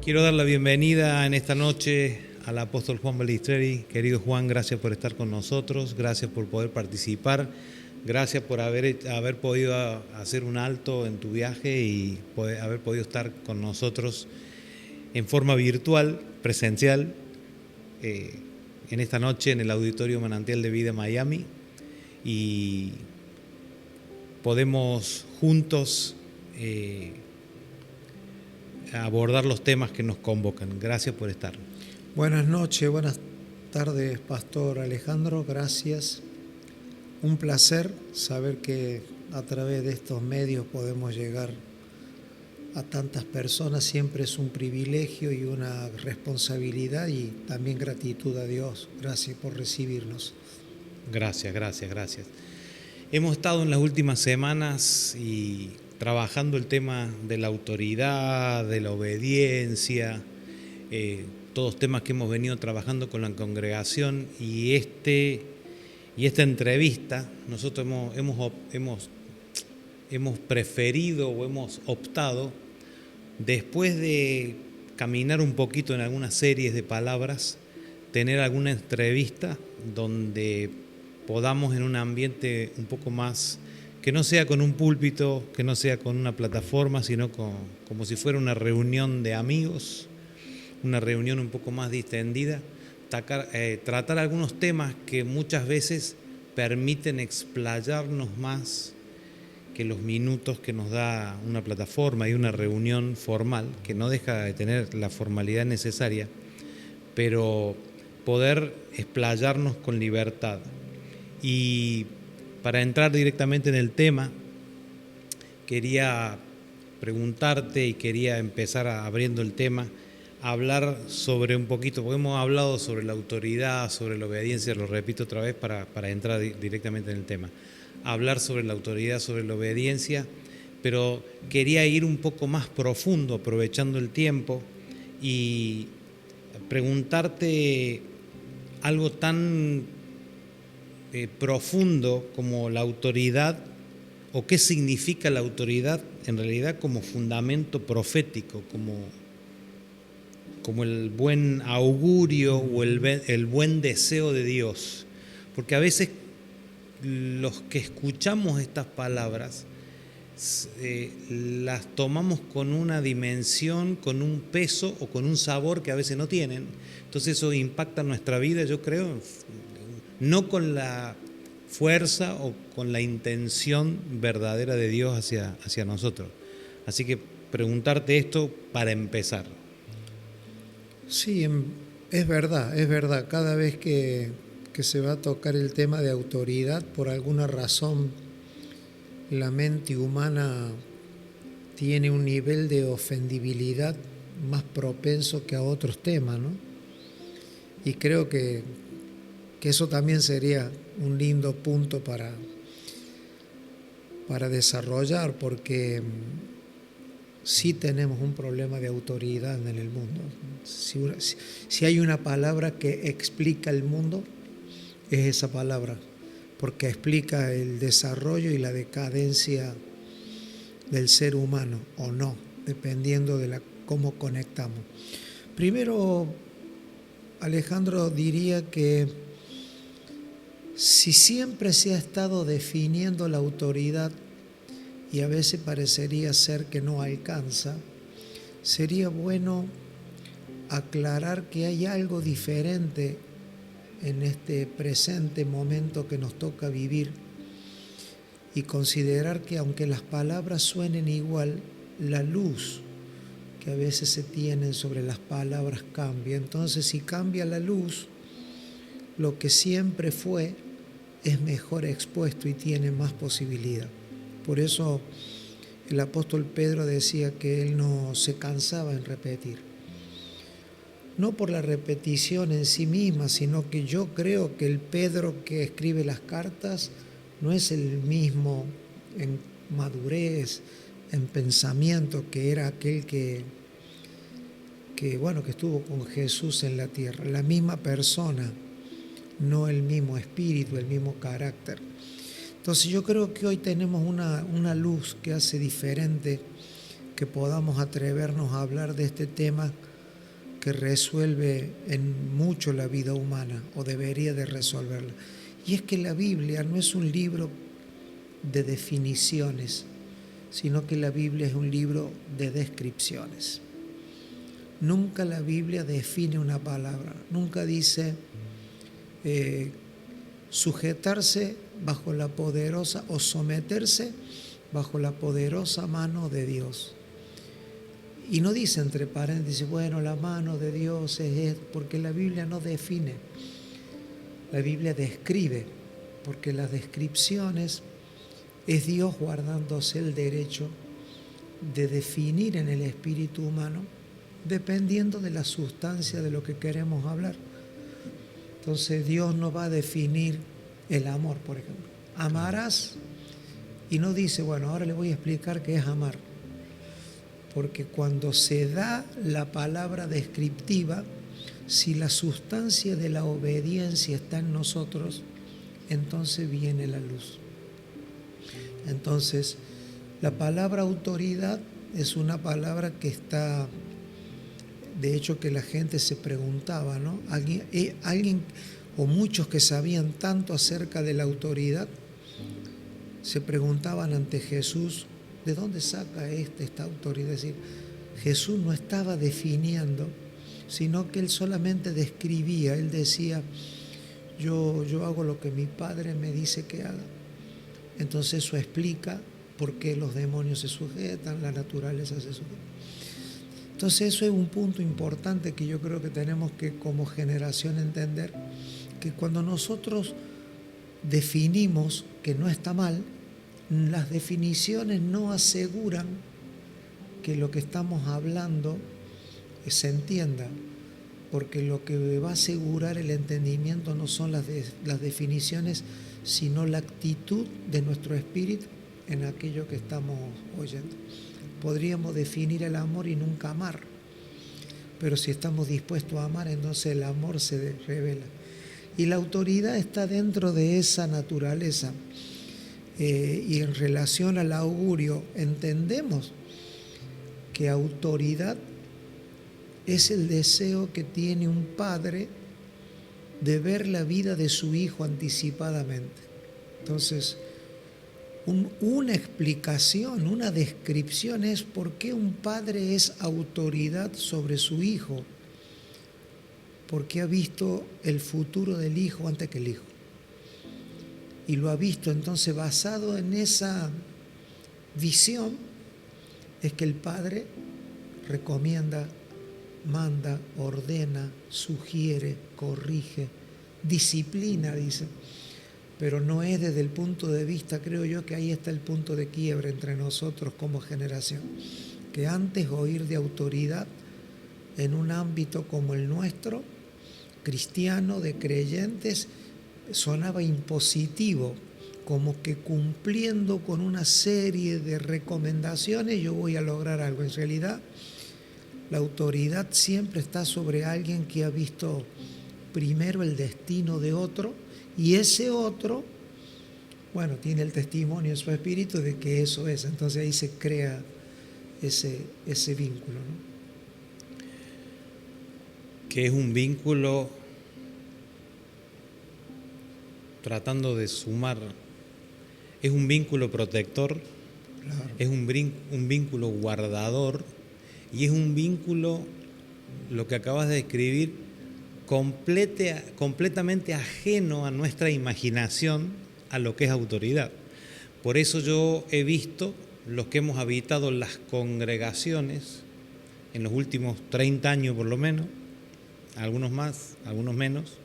Quiero dar la bienvenida en esta noche al apóstol Juan Balistreri. Querido Juan, gracias por estar con nosotros, gracias por poder participar, gracias por haber podido hacer un alto en tu viaje y haber podido estar con nosotros en forma virtual, presencial, en esta noche en el Auditorio Manantial de Vida Miami, y podemos juntos abordar los temas que nos convocan. Gracias por estar. Buenas noches, buenas tardes, Pastor Alejandro, gracias. Un placer saber que a través de estos medios podemos llegar a tantas personas. Siempre es un privilegio y una responsabilidad y también gratitud a Dios. Gracias por recibirnos. Gracias. Hemos estado en las últimas semanas y trabajando el tema de la autoridad, de la obediencia, todos temas que hemos venido trabajando con la congregación, y esta entrevista nosotros hemos preferido o hemos optado, después de caminar un poquito en algunas series de palabras, tener alguna entrevista donde podamos, en un ambiente un poco más, que no sea con un púlpito, que no sea con una plataforma, sino como si fuera una reunión de amigos, una reunión un poco más distendida, tratar algunos temas que muchas veces permiten explayarnos más que los minutos que nos da una plataforma y una reunión formal, que no deja de tener la formalidad necesaria, pero poder explayarnos con libertad. Y para entrar directamente en el tema, quería preguntarte y quería empezar abriendo el tema, hablar sobre un poquito, porque hemos hablado sobre la autoridad, sobre la obediencia, lo repito otra vez para entrar directamente en el tema. Hablar sobre la autoridad, sobre la obediencia, pero quería ir un poco más profundo, aprovechando el tiempo, y preguntarte algo tan profundo como la autoridad, o qué significa la autoridad en realidad como fundamento profético, como el buen augurio o el buen deseo de Dios. Porque a veces los que escuchamos estas palabras las tomamos con una dimensión, con un peso o con un sabor que a veces no tienen. Entonces eso impacta nuestra vida, yo creo, no con la fuerza o con la intención verdadera de Dios hacia nosotros. Así que preguntarte esto para empezar. Sí, es verdad. Cada vez que se va a tocar el tema de autoridad, por alguna razón, la mente humana tiene un nivel de ofendibilidad más propenso que a otros temas, ¿no? Y creo que eso también sería un lindo punto para desarrollar, porque sí tenemos un problema de autoridad en el mundo. Si hay una palabra que explica el mundo, es esa palabra, porque explica el desarrollo y la decadencia del ser humano, o no, dependiendo de cómo conectamos. Primero, Alejandro, diría que si siempre se ha estado definiendo la autoridad y a veces parecería ser que no alcanza, sería bueno aclarar que hay algo diferente en este presente momento que nos toca vivir, y considerar que aunque las palabras suenen igual, la luz que a veces se tienen sobre las palabras cambia. Entonces, si cambia la luz, lo que siempre fue es mejor expuesto y tiene más posibilidad. Por eso el apóstol Pedro decía que él no se cansaba en repetir. No por la repetición en sí misma, sino que yo creo que el Pedro que escribe las cartas no es el mismo en madurez, en pensamiento, que era aquel que estuvo con Jesús en la tierra. La misma persona, no el mismo espíritu, el mismo carácter. Entonces yo creo que hoy tenemos una luz que hace diferente que podamos atrevernos a hablar de este tema que resuelve en mucho la vida humana, o debería de resolverla. Y es que la Biblia no es un libro de definiciones, sino que la Biblia es un libro de descripciones. Nunca la Biblia define una palabra, nunca dice sujetarse bajo la poderosa o someterse bajo la poderosa mano de Dios. Y no dice entre paréntesis, bueno, la mano de Dios es esto, porque la Biblia no define, la Biblia describe, porque las descripciones es Dios guardándose el derecho de definir en el espíritu humano dependiendo de la sustancia de lo que queremos hablar. Entonces Dios no va a definir el amor, por ejemplo. Amarás, y no dice, bueno, ahora le voy a explicar qué es amar. Porque cuando se da la palabra descriptiva, si la sustancia de la obediencia está en nosotros, entonces viene la luz. Entonces, la palabra autoridad es una palabra que está, de hecho, que la gente se preguntaba, ¿no? Alguien o muchos que sabían tanto acerca de la autoridad se preguntaban ante Jesús, ¿de dónde saca esta autoridad? Es decir, Jesús no estaba definiendo, sino que él solamente describía. Él decía, yo hago lo que mi Padre me dice que haga. Entonces eso explica por qué los demonios se sujetan, la naturaleza se sujeta. Entonces eso es un punto importante que yo creo que tenemos que como generación entender, que cuando nosotros definimos que no está mal, las definiciones no aseguran que lo que estamos hablando se entienda, porque lo que va a asegurar el entendimiento no son las definiciones, sino la actitud de nuestro espíritu en aquello que estamos oyendo. Podríamos definir el amor y nunca amar, pero si estamos dispuestos a amar, entonces el amor se revela. Y la autoridad está dentro de esa naturaleza. Y en relación al augurio, entendemos que autoridad es el deseo que tiene un padre de ver la vida de su hijo anticipadamente. Entonces, una explicación, una descripción es por qué un padre es autoridad sobre su hijo, porque ha visto el futuro del hijo antes que el hijo. Y lo ha visto, entonces basado en esa visión es que el padre recomienda, manda, ordena, sugiere, corrige, disciplina, dice. Pero no es desde el punto de vista, creo yo, que ahí está el punto de quiebre entre nosotros como generación, que antes oír de autoridad en un ámbito como el nuestro, cristiano, de creyentes, sonaba impositivo, como que cumpliendo con una serie de recomendaciones yo voy a lograr algo. En realidad, la autoridad siempre está sobre alguien que ha visto primero el destino de otro, y ese otro, bueno, tiene el testimonio en su espíritu de que eso es. Entonces ahí se crea ese vínculo, ¿no? Que es un vínculo, tratando de sumar, es un vínculo protector, claro. Es un vínculo guardador, y es un vínculo, lo que acabas de describir, completamente ajeno a nuestra imaginación a lo que es autoridad. Por eso yo he visto, los que hemos habitado las congregaciones en los últimos 30 años por lo menos, algunos más, algunos menos,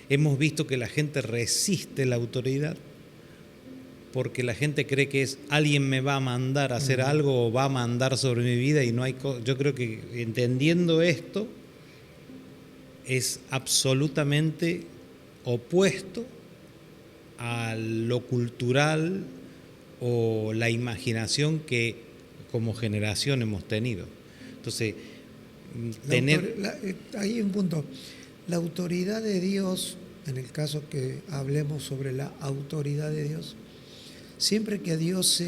hemos visto que la gente resiste la autoridad porque la gente cree que es alguien me va a mandar a hacer algo o va a mandar sobre mi vida, y no hay yo creo que entendiendo esto es absolutamente opuesto a lo cultural o la imaginación que como generación hemos tenido. Entonces, hay un punto. La autoridad de Dios, en el caso que hablemos sobre la autoridad de Dios, siempre que a Dios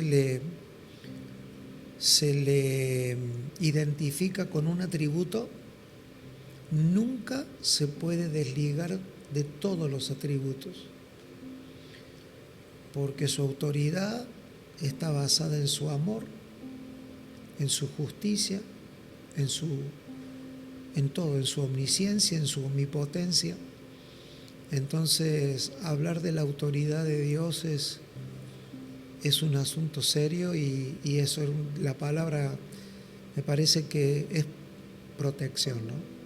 se le identifica con un atributo, nunca se puede desligar de todos los atributos, porque su autoridad está basada en su amor, en su justicia, en todo, en su omnisciencia, en su omnipotencia. Entonces, hablar de la autoridad de Dios es un asunto serio y eso, la palabra me parece que es protección, ¿no?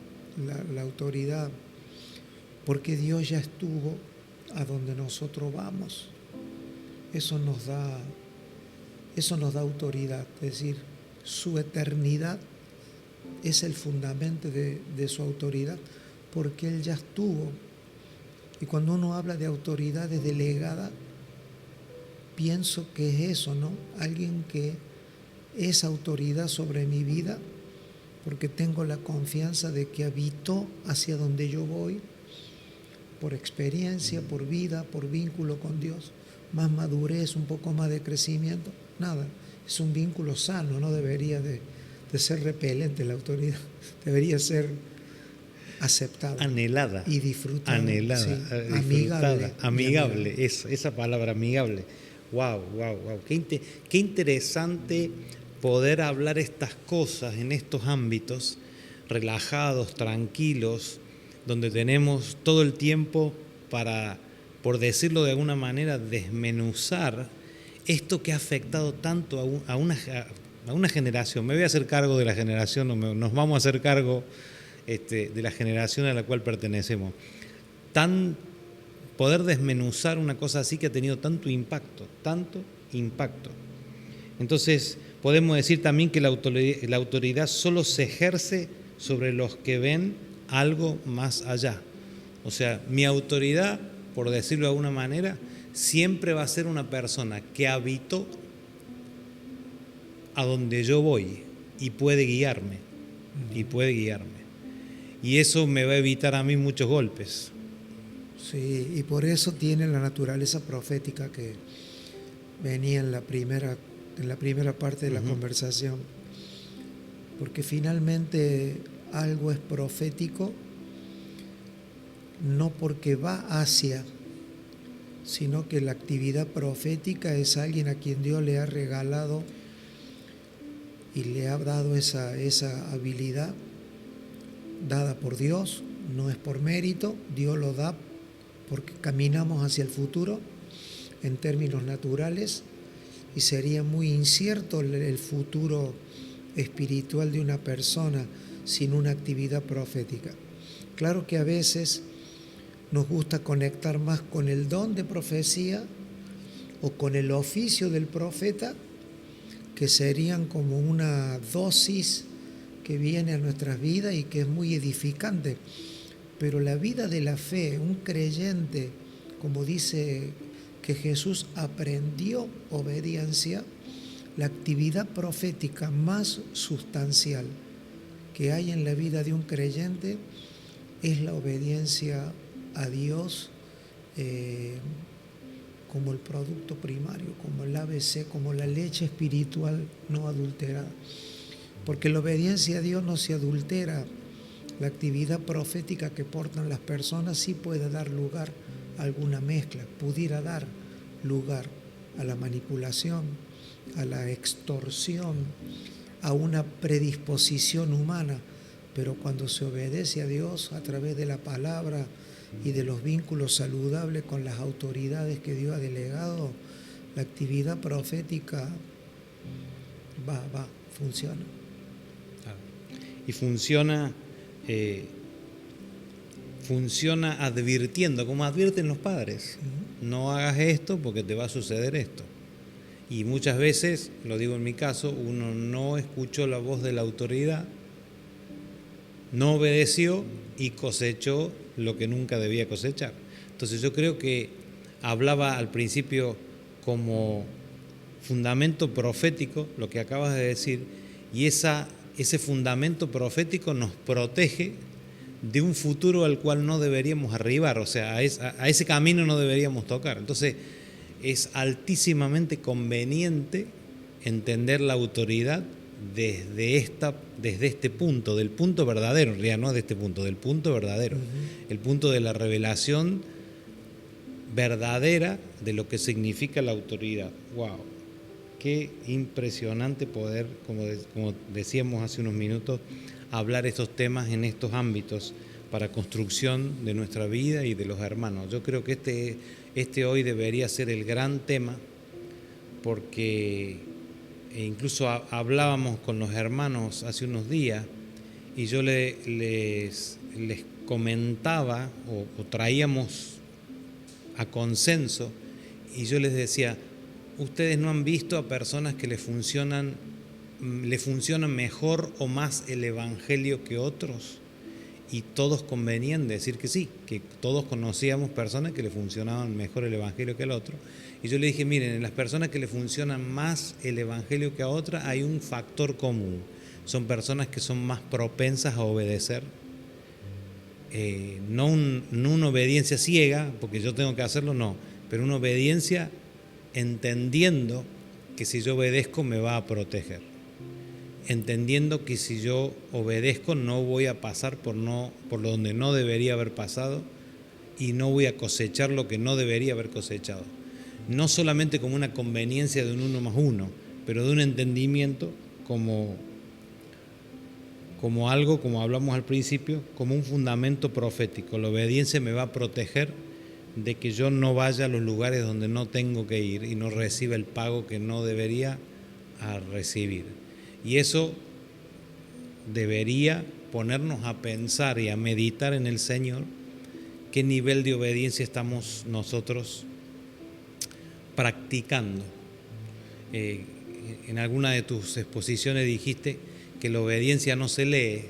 La autoridad, porque Dios ya estuvo a donde nosotros vamos. Eso nos da autoridad, es decir, su eternidad es el fundamento de su autoridad, porque Él ya estuvo. Y cuando uno habla de autoridades delegadas, pienso que es eso, ¿no? Alguien que es autoridad sobre mi vida, porque tengo la confianza de que habitó hacia donde yo voy, por experiencia, por vida, por vínculo con Dios, más madurez, un poco más de crecimiento, nada, es un vínculo sano, no debería de ser repelente la autoridad, debería ser aceptada, anhelada y disfrutada, anhelada, sí, amigable, esa palabra, amigable. Wow. Qué interesante poder hablar estas cosas en estos ámbitos relajados, tranquilos, donde tenemos todo el tiempo para, por decirlo de alguna manera, desmenuzar esto que ha afectado tanto a una generación. Me voy a hacer cargo de la generación, nos vamos a hacer cargo de la generación a la cual pertenecemos. Poder desmenuzar una cosa así que ha tenido tanto impacto. Entonces, podemos decir también que la autoridad solo se ejerce sobre los que ven algo más allá. O sea, mi autoridad, por decirlo de alguna manera, siempre va a ser una persona que habitó a donde yo voy y puede guiarme. Y eso me va a evitar a mí muchos golpes. Sí, y por eso tiene la naturaleza profética que venía en la primera parte de la conversación. Porque finalmente algo es profético no porque va hacia, sino que la actividad profética es alguien a quien Dios le ha regalado y le ha dado esa habilidad dada por Dios, no es por mérito, Dios lo da porque caminamos hacia el futuro en términos naturales y sería muy incierto el futuro espiritual de una persona sin una actividad profética. Claro que a veces nos gusta conectar más con el don de profecía o con el oficio del profeta, que serían como una dosis que viene a nuestras vidas y que es muy edificante. Pero la vida de la fe, un creyente, como dice que Jesús aprendió obediencia, la actividad profética más sustancial que hay en la vida de un creyente es la obediencia a Dios como el producto primario, como el ABC, como la leche espiritual no adulterada. Porque la obediencia a Dios no se adultera. La actividad profética que portan las personas sí puede dar lugar a alguna mezcla, pudiera dar lugar a la manipulación, a la extorsión, a una predisposición humana, pero cuando se obedece a Dios a través de la palabra y de los vínculos saludables con las autoridades que Dios ha delegado, la actividad profética funciona. Y funciona advirtiendo, como advierten los padres. No hagas esto porque te va a suceder esto. Y muchas veces, lo digo en mi caso, uno no escuchó la voz de la autoridad, no obedeció y cosechó lo que nunca debía cosechar. Entonces yo creo que hablaba al principio como fundamento profético, lo que acabas de decir, y ese fundamento profético nos protege de un futuro al cual no deberíamos arribar, o sea, a ese camino no deberíamos tocar. Entonces es altísimamente conveniente entender la autoridad desde este punto, del punto verdadero, en realidad no de este punto, del punto verdadero, el punto de la revelación verdadera de lo que significa la autoridad. ¡Wow! Qué impresionante poder, como decíamos hace unos minutos, hablar estos temas en estos ámbitos para construcción de nuestra vida y de los hermanos. Yo creo que este hoy debería ser el gran tema, porque incluso hablábamos con los hermanos hace unos días y yo les comentaba o traíamos a consenso y yo les decía, ustedes no han visto a personas que le funciona mejor o más el evangelio que otros, y todos convenían de decir que sí, que todos conocíamos personas que le funcionaban mejor el evangelio que al otro. Y yo le dije, miren, en las personas que le funcionan más el evangelio que a otras hay un factor común, son personas que son más propensas a obedecer. No una obediencia ciega, porque yo tengo que hacerlo, no, pero una obediencia entendiendo que si yo obedezco me va a proteger, entendiendo que si yo obedezco no voy a pasar por donde no debería haber pasado y no voy a cosechar lo que no debería haber cosechado. No solamente como una conveniencia de un 1 más 1, pero de un entendimiento como algo, como hablamos al principio, como un fundamento profético. La obediencia me va a proteger de que yo no vaya a los lugares donde no tengo que ir y no reciba el pago que no debería recibir. Y eso debería ponernos a pensar y a meditar en el Señor qué nivel de obediencia estamos nosotros practicando. En alguna de tus exposiciones dijiste que la obediencia no se lee,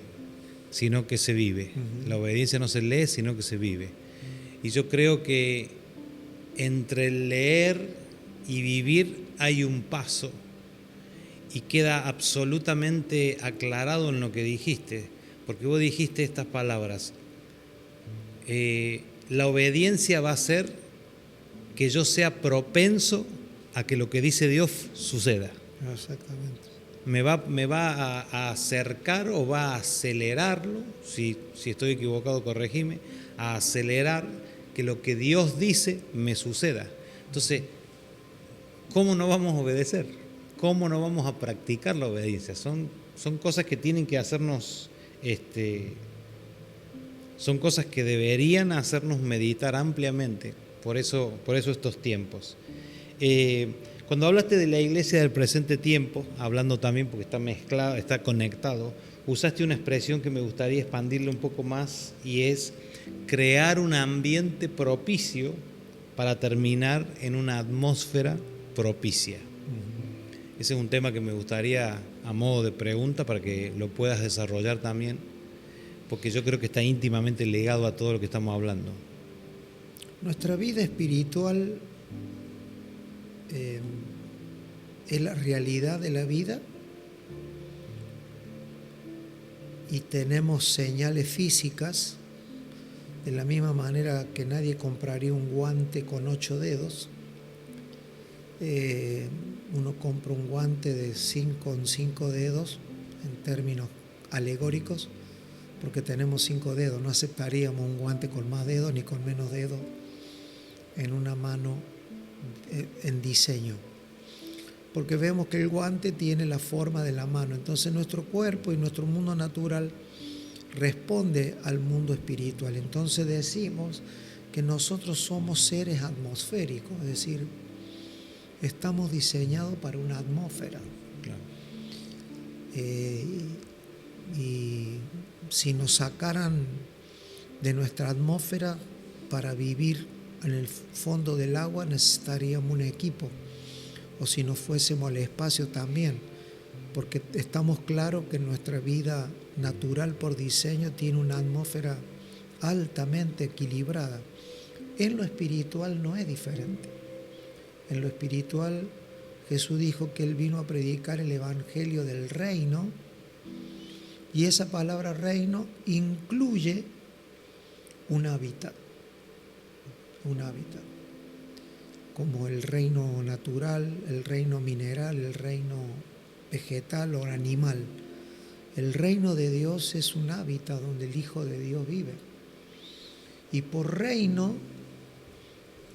sino que se vive. La obediencia no se lee, sino que se vive. Y yo creo que entre el leer y vivir hay un paso, y queda absolutamente aclarado en lo que dijiste, porque vos dijiste estas palabras. La obediencia va a ser que yo sea propenso a que lo que dice Dios suceda. Exactamente. Me va a acercar o va a acelerarlo, si estoy equivocado corregime, a acelerar que lo que Dios dice me suceda. Entonces, ¿cómo no vamos a obedecer? ¿Cómo no vamos a practicar la obediencia? Son cosas que tienen que hacernos, son cosas que deberían hacernos meditar ampliamente. Por eso estos tiempos. Cuando hablaste de la iglesia del presente tiempo, hablando también porque está mezclado, está conectado, usaste una expresión que me gustaría expandirle un poco más, y es crear un ambiente propicio para terminar en una atmósfera propicia. Ese es un tema que me gustaría, a modo de pregunta, para que lo puedas desarrollar también, porque yo creo que está íntimamente ligado a todo lo que estamos hablando. Nuestra vida espiritual es la realidad de la vida, y tenemos señales físicas, de la misma manera que nadie compraría un guante con 8 dedos. Uno compra un guante con 5 dedos en términos alegóricos, porque tenemos 5 dedos. No aceptaríamos un guante con más dedos ni con menos dedos en una mano en diseño, porque vemos que el guante tiene la forma de la mano. Entonces nuestro cuerpo y nuestro mundo natural responde al mundo espiritual. Entonces decimos que nosotros somos seres atmosféricos, es decir, estamos diseñados para una atmósfera. Claro. Y si nos sacaran de nuestra atmósfera para vivir en el fondo del agua, necesitaríamos un equipo, o si nos fuésemos al espacio también, porque estamos claros que nuestra vida natural por diseño tiene una atmósfera altamente equilibrada. En lo espiritual no es diferente. En lo espiritual, Jesús dijo que Él vino a predicar el evangelio del reino, y esa palabra reino incluye un hábitat, como el reino natural, el reino mineral, el reino vegetal o animal. El reino de Dios es un hábitat donde el Hijo de Dios vive. Y por reino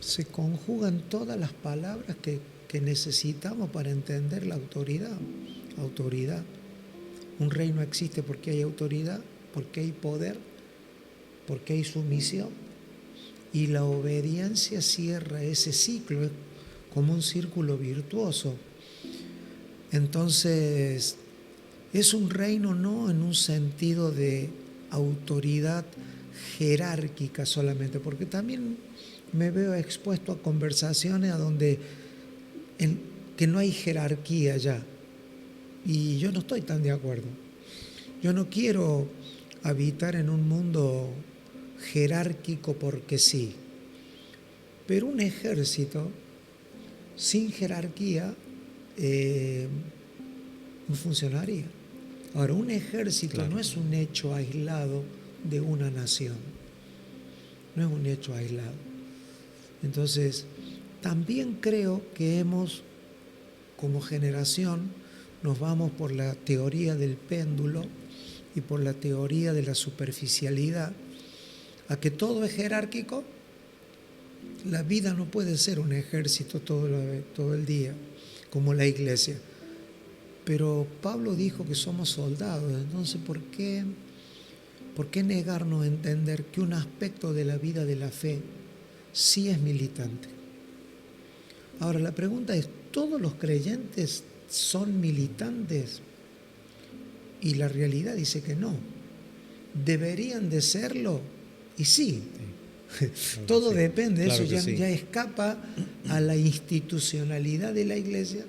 se conjugan todas las palabras que necesitamos para entender la autoridad. Autoridad. Un reino existe porque hay autoridad, porque hay poder, porque hay sumisión. Y la obediencia cierra ese ciclo, es como un círculo virtuoso. Entonces, es un reino no en un sentido de autoridad jerárquica solamente, porque también me veo expuesto a conversaciones a donde que no hay jerarquía ya. Y yo no estoy tan de acuerdo. Yo no quiero habitar en un mundo jerárquico porque sí. Pero un ejército sin jerarquía no funcionaría. Ahora, un ejército Claro. no es un hecho aislado de una nación. No es un hecho aislado. Entonces, también creo que como generación, nos vamos por la teoría del péndulo y por la teoría de la superficialidad, a que todo es jerárquico. La vida no puede ser un ejército todo el día, como la iglesia. Pero Pablo dijo que somos soldados, entonces ¿por qué negarnos a entender que un aspecto de la vida de la fe sí es militante? Ahora, la pregunta es, ¿todos los creyentes son militantes? Y la realidad dice que no. ¿Deberían de serlo? Y sí. Todo depende, claro eso sí. ya escapa a la institucionalidad de la iglesia,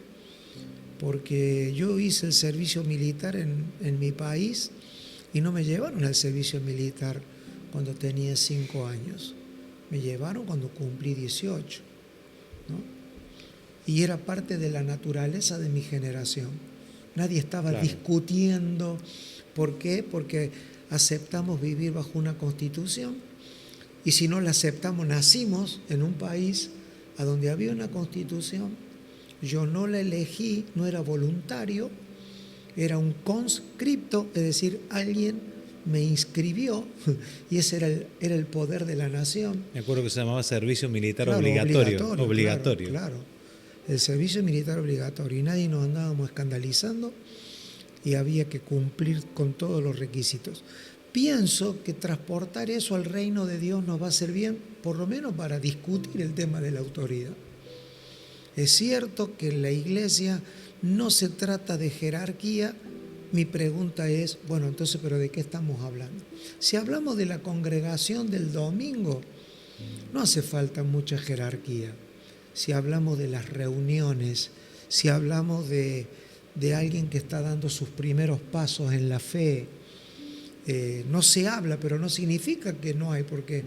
porque yo hice el servicio militar en mi país y no me llevaron al servicio militar cuando tenía 5 años, me llevaron cuando cumplí 18, ¿no? Y era parte de la naturaleza de mi generación. Nadie estaba discutiendo. ¿Por qué? Porque aceptamos vivir bajo una constitución. Y si no la aceptamos, nacimos en un país a donde había una constitución. Yo no la elegí, no era voluntario, era un conscripto, es decir, alguien me inscribió y ese era el poder de la nación. Me acuerdo que se llamaba servicio militar Claro, obligatorio. Claro. El servicio militar obligatorio, y nadie nos andábamos escandalizando y había que cumplir con todos los requisitos. Pienso que transportar eso al reino de Dios nos va a hacer bien, por lo menos para discutir el tema de la autoridad. Es cierto que en la iglesia no se trata de jerarquía. Mi pregunta es, bueno, entonces, ¿pero de qué estamos hablando? Si hablamos de la congregación del domingo, no hace falta mucha jerarquía. Si hablamos de las reuniones, si hablamos de alguien que está dando sus primeros pasos en la fe, no se habla, pero no significa que no hay, porque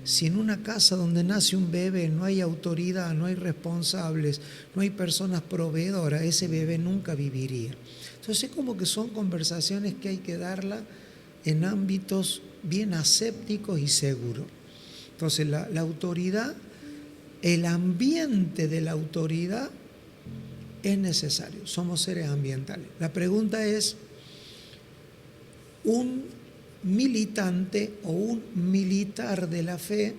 si en una casa donde nace un bebé no hay autoridad, no hay responsables, no hay personas proveedoras, ese bebé nunca viviría. Entonces, como que son conversaciones que hay que darla en ámbitos bien asépticos y seguros. Entonces, la autoridad, el ambiente de la autoridad es necesario. Somos seres ambientales. La pregunta es, ¿un militante o un militar de la fe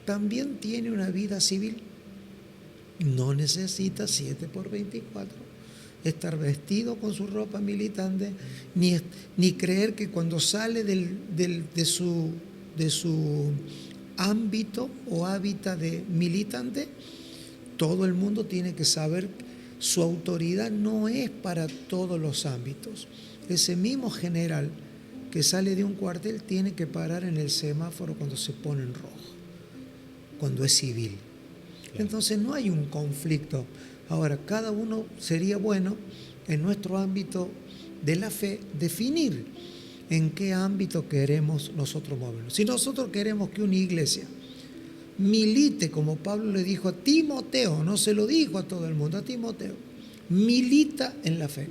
también tiene una vida civil? No necesita 7x24 estar vestido con su ropa militante, ni creer que cuando sale de su ámbito o hábitat de militante, todo el mundo tiene que saber su autoridad no es para todos los ámbitos. Ese mismo general que sale de un cuartel tiene que parar en el semáforo cuando se pone en rojo, cuando es civil. Claro. Entonces no hay un conflicto. Ahora, cada uno sería bueno en nuestro ámbito de la fe definir en qué ámbito queremos nosotros movernos. Si nosotros queremos que una iglesia milite, como Pablo le dijo a Timoteo, no se lo dijo a todo el mundo, a Timoteo, milita en la fe.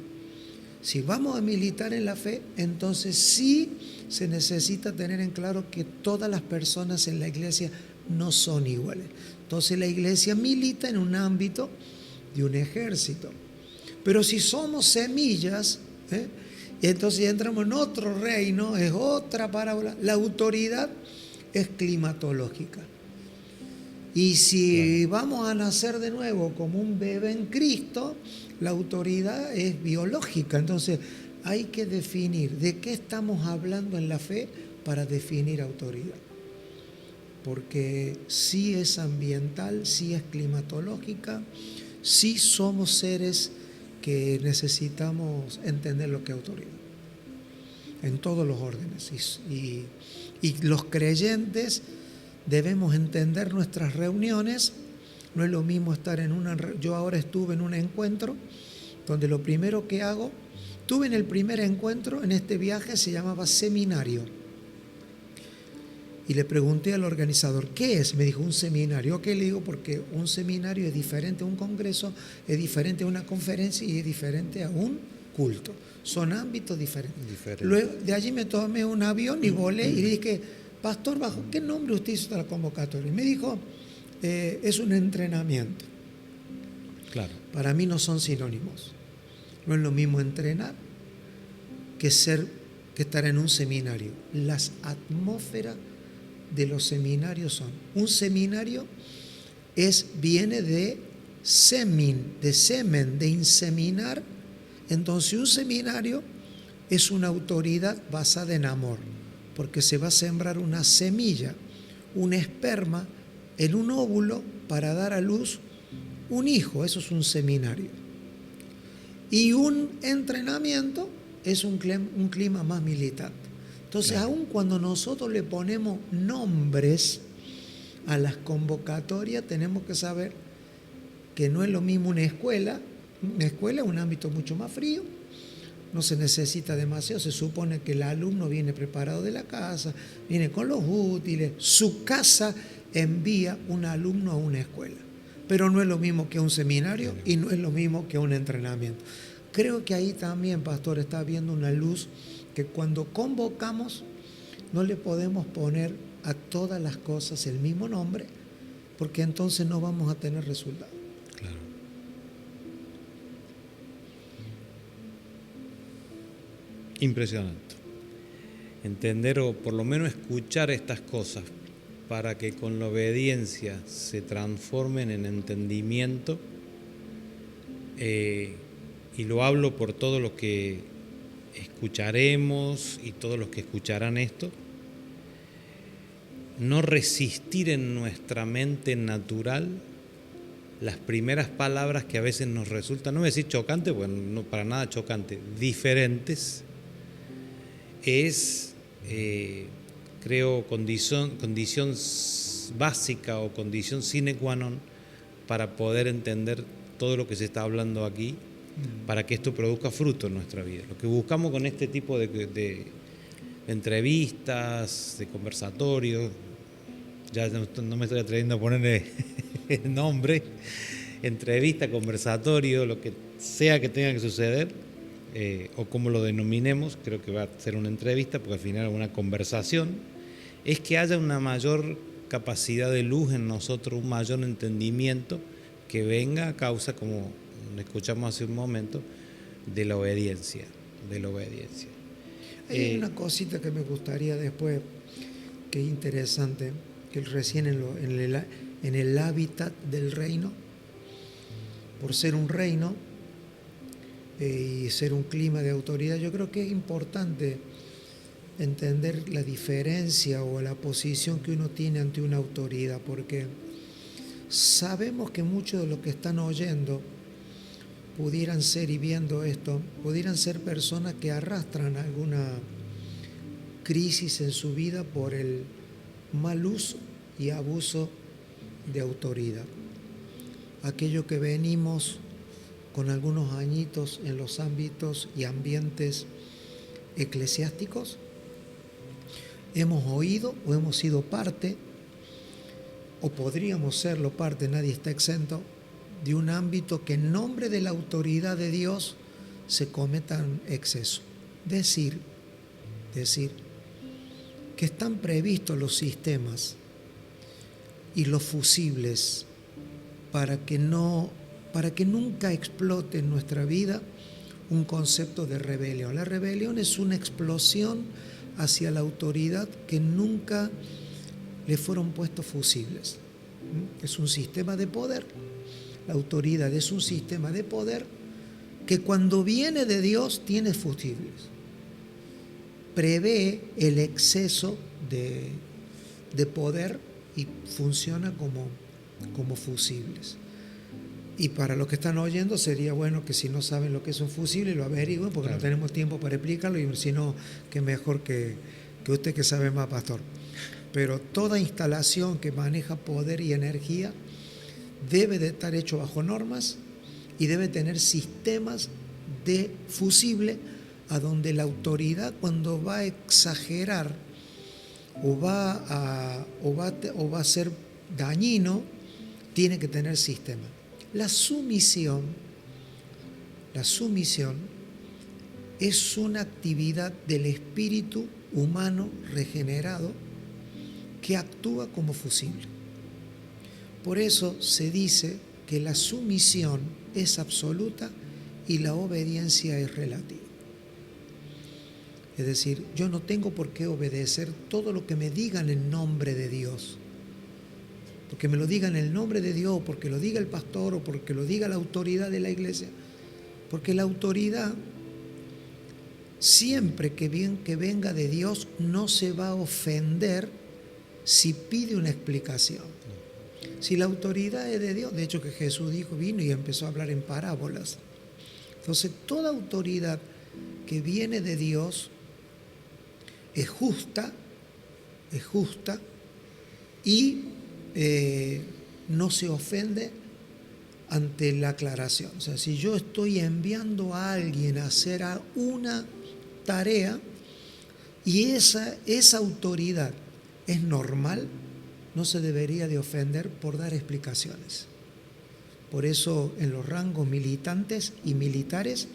Si vamos a militar en la fe, entonces sí se necesita tener en claro que todas las personas en la iglesia no son iguales. Entonces la iglesia milita en un ámbito de un ejército. Pero si somos semillas, y entonces ya entramos en otro reino, es otra parábola. La autoridad es climatológica. Y si vamos a nacer de nuevo como un bebé en Cristo, la autoridad es biológica. Entonces hay que definir de qué estamos hablando en la fe para definir autoridad. Porque sí es ambiental, sí es climatológica, sí somos seres que necesitamos entender lo que es autoridad. En todos los órdenes. Y los creyentes debemos entender nuestras reuniones. No es lo mismo estar en una... Yo ahora estuve en un encuentro donde lo primero que hago... Estuve en el primer encuentro, en este viaje se llamaba seminario. Y le pregunté al organizador, ¿qué es? Me dijo, un seminario. ¿Qué le digo? Porque un seminario es diferente a un congreso, es diferente a una conferencia y es diferente a un culto. Son ámbitos diferentes. Luego, de allí me tomé un avión y volé y le dije, pastor, ¿bajo qué nombre usted hizo la convocatoria? Y me dijo, es un entrenamiento. Claro. Para mí no son sinónimos. No es lo mismo entrenar que estar en un seminario. Las atmósferas de los seminarios son. Un seminario viene de semen, de inseminar. Entonces un seminario es una autoridad basada en amor, porque se va a sembrar una semilla, un esperma en un óvulo para dar a luz un hijo. Eso es un seminario. Y un entrenamiento es un clima más militante. Entonces, claro, aun cuando nosotros le ponemos nombres a las convocatorias, tenemos que saber que no es lo mismo una escuela. Una escuela es un ámbito mucho más frío, no se necesita demasiado, se supone que el alumno viene preparado de la casa, viene con los útiles, su casa envía un alumno a una escuela. Pero no es lo mismo que un seminario y no es lo mismo que un entrenamiento. Creo que ahí también, pastor, está habiendo una luz que cuando convocamos no le podemos poner a todas las cosas el mismo nombre, porque entonces no vamos a tener resultado. Claro. Impresionante. Entender o por lo menos escuchar estas cosas para que con la obediencia se transformen en entendimiento, y lo hablo por todos los que escucharemos y todos los que escucharán esto, no resistir en nuestra mente natural las primeras palabras que a veces nos resultan, no voy a decir chocantes, bueno, no para nada chocantes, diferentes, es... creo, condición básica o condición sine qua non para poder entender todo lo que se está hablando aquí, para que esto produzca fruto en nuestra vida. Lo que buscamos con este tipo de entrevistas, de conversatorios, ya no me estoy atreviendo a ponerle el nombre, entrevista, conversatorio, lo que sea que tenga que suceder, o como lo denominemos, creo que va a ser una entrevista, porque al final es una conversación, es que haya una mayor capacidad de luz en nosotros, un mayor entendimiento que venga a causa, como escuchamos hace un momento, de la obediencia. Hay una cosita que me gustaría después, que es interesante, que recién en el hábitat del reino, por ser un reino y ser un clima de autoridad, yo creo que es importante entender la diferencia o la posición que uno tiene ante una autoridad, porque sabemos que muchos de los que están oyendo pudieran ser, y viendo esto, pudieran ser personas que arrastran alguna crisis en su vida por el mal uso y abuso de autoridad. Aquello que venimos con algunos añitos en los ámbitos y ambientes eclesiásticos, hemos oído o hemos sido parte, o podríamos serlo parte, nadie está exento, de un ámbito que en nombre de la autoridad de Dios se cometan excesos. Decir que están previstos los sistemas y los fusibles para que no para que nunca explote en nuestra vida un concepto de rebelión. La rebelión es una explosión hacia la autoridad que nunca le fueron puestos fusibles. Es un sistema de poder. La autoridad es un sistema de poder que cuando viene de Dios tiene fusibles. Prevé el exceso de poder y funciona como fusibles. Y para los que están oyendo sería bueno que si no saben lo que es un fusible lo averigüen, porque claro, no tenemos tiempo para explicarlo, y si no, que mejor que usted que sabe más, pastor. Pero toda instalación que maneja poder y energía debe de estar hecho bajo normas y debe tener sistemas de fusible, a donde la autoridad, cuando va a exagerar o va a ser dañino, tiene que tener sistema. La sumisión es una actividad del espíritu humano regenerado que actúa como fusible. Por eso se dice que la sumisión es absoluta y la obediencia es relativa. Es decir, yo no tengo por qué obedecer todo lo que me digan en nombre de Dios. Porque me lo digan en el nombre de Dios, porque lo diga el pastor o porque lo diga la autoridad de la iglesia. Porque la autoridad, siempre que venga de Dios, no se va a ofender si pide una explicación. Si la autoridad es de Dios, de hecho que Jesús vino y empezó a hablar en parábolas. Entonces, toda autoridad que viene de Dios es justa y no se ofende ante la aclaración. O sea, si yo estoy enviando a alguien a hacer una tarea y esa autoridad es normal, no se debería de ofender por dar explicaciones. Por eso en los rangos militantes y militares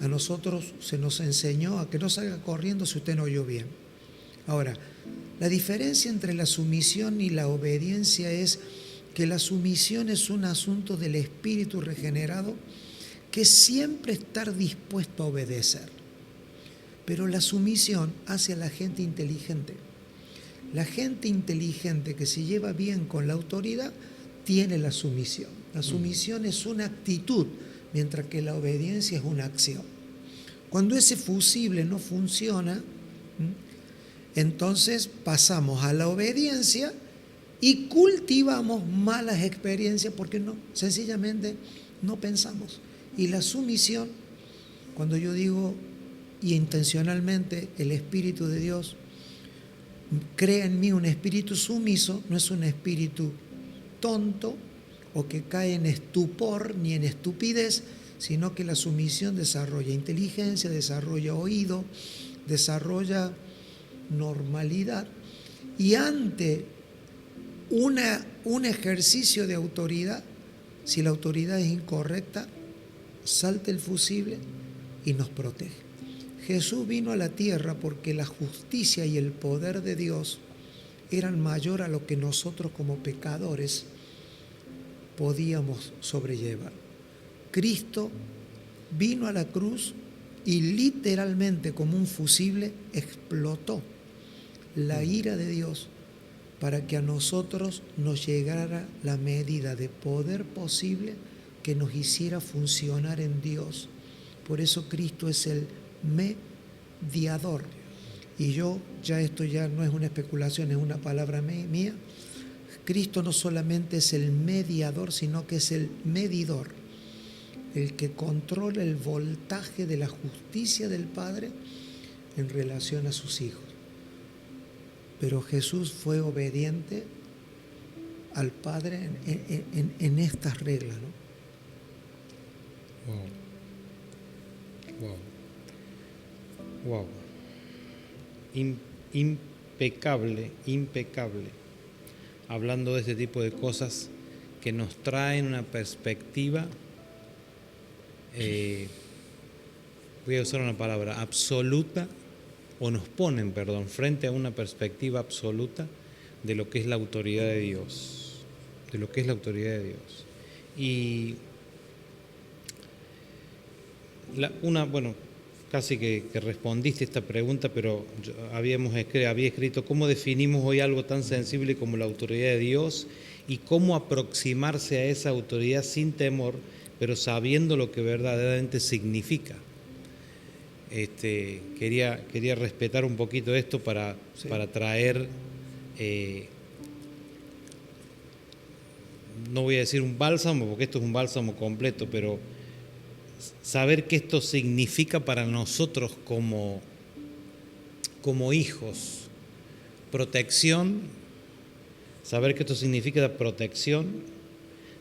a nosotros se nos enseñó a que no salga corriendo si usted no oyó bien. Ahora, la diferencia entre la sumisión y la obediencia es que la sumisión es un asunto del espíritu regenerado que siempre está dispuesto a obedecer. Pero la sumisión hace a la gente inteligente. La gente inteligente que se lleva bien con la autoridad tiene la sumisión. La sumisión es una actitud, mientras que la obediencia es una acción. Cuando ese fusible no funciona, entonces pasamos a la obediencia y cultivamos malas experiencias porque sencillamente no pensamos. Y la sumisión, cuando yo digo y intencionalmente el Espíritu de Dios crea en mí un espíritu sumiso, no es un espíritu tonto o que cae en estupor ni en estupidez, sino que la sumisión desarrolla inteligencia, desarrolla oído, desarrolla normalidad, y ante un ejercicio de autoridad, si la autoridad es incorrecta, salta el fusible y nos protege. Jesús vino a la tierra porque la justicia y el poder de Dios eran mayor a lo que nosotros como pecadores podíamos sobrellevar. Cristo vino a la cruz y literalmente como un fusible explotó la ira de Dios para que a nosotros nos llegara la medida de poder posible que nos hiciera funcionar en Dios. Por eso Cristo es el mediador. Y esto ya no es una especulación, es una palabra mía. Cristo no solamente es el mediador, sino que es el medidor, el que controla el voltaje de la justicia del Padre en relación a sus hijos. Pero Jesús fue obediente al Padre en estas reglas, ¿no? Wow. Impecable. Hablando de este tipo de cosas que nos traen una perspectiva, voy a usar una palabra, absoluta, o nos ponen, frente a una perspectiva absoluta de lo que es la autoridad de Dios. Y Bueno, casi que respondiste esta pregunta, pero había escrito cómo definimos hoy algo tan sensible como la autoridad de Dios y cómo aproximarse a esa autoridad sin temor, pero sabiendo lo que verdaderamente significa. Quería respetar un poquito esto para traer, no voy a decir un bálsamo, porque esto es un bálsamo completo, pero saber qué esto significa para nosotros como hijos. Protección, saber que esto significa protección,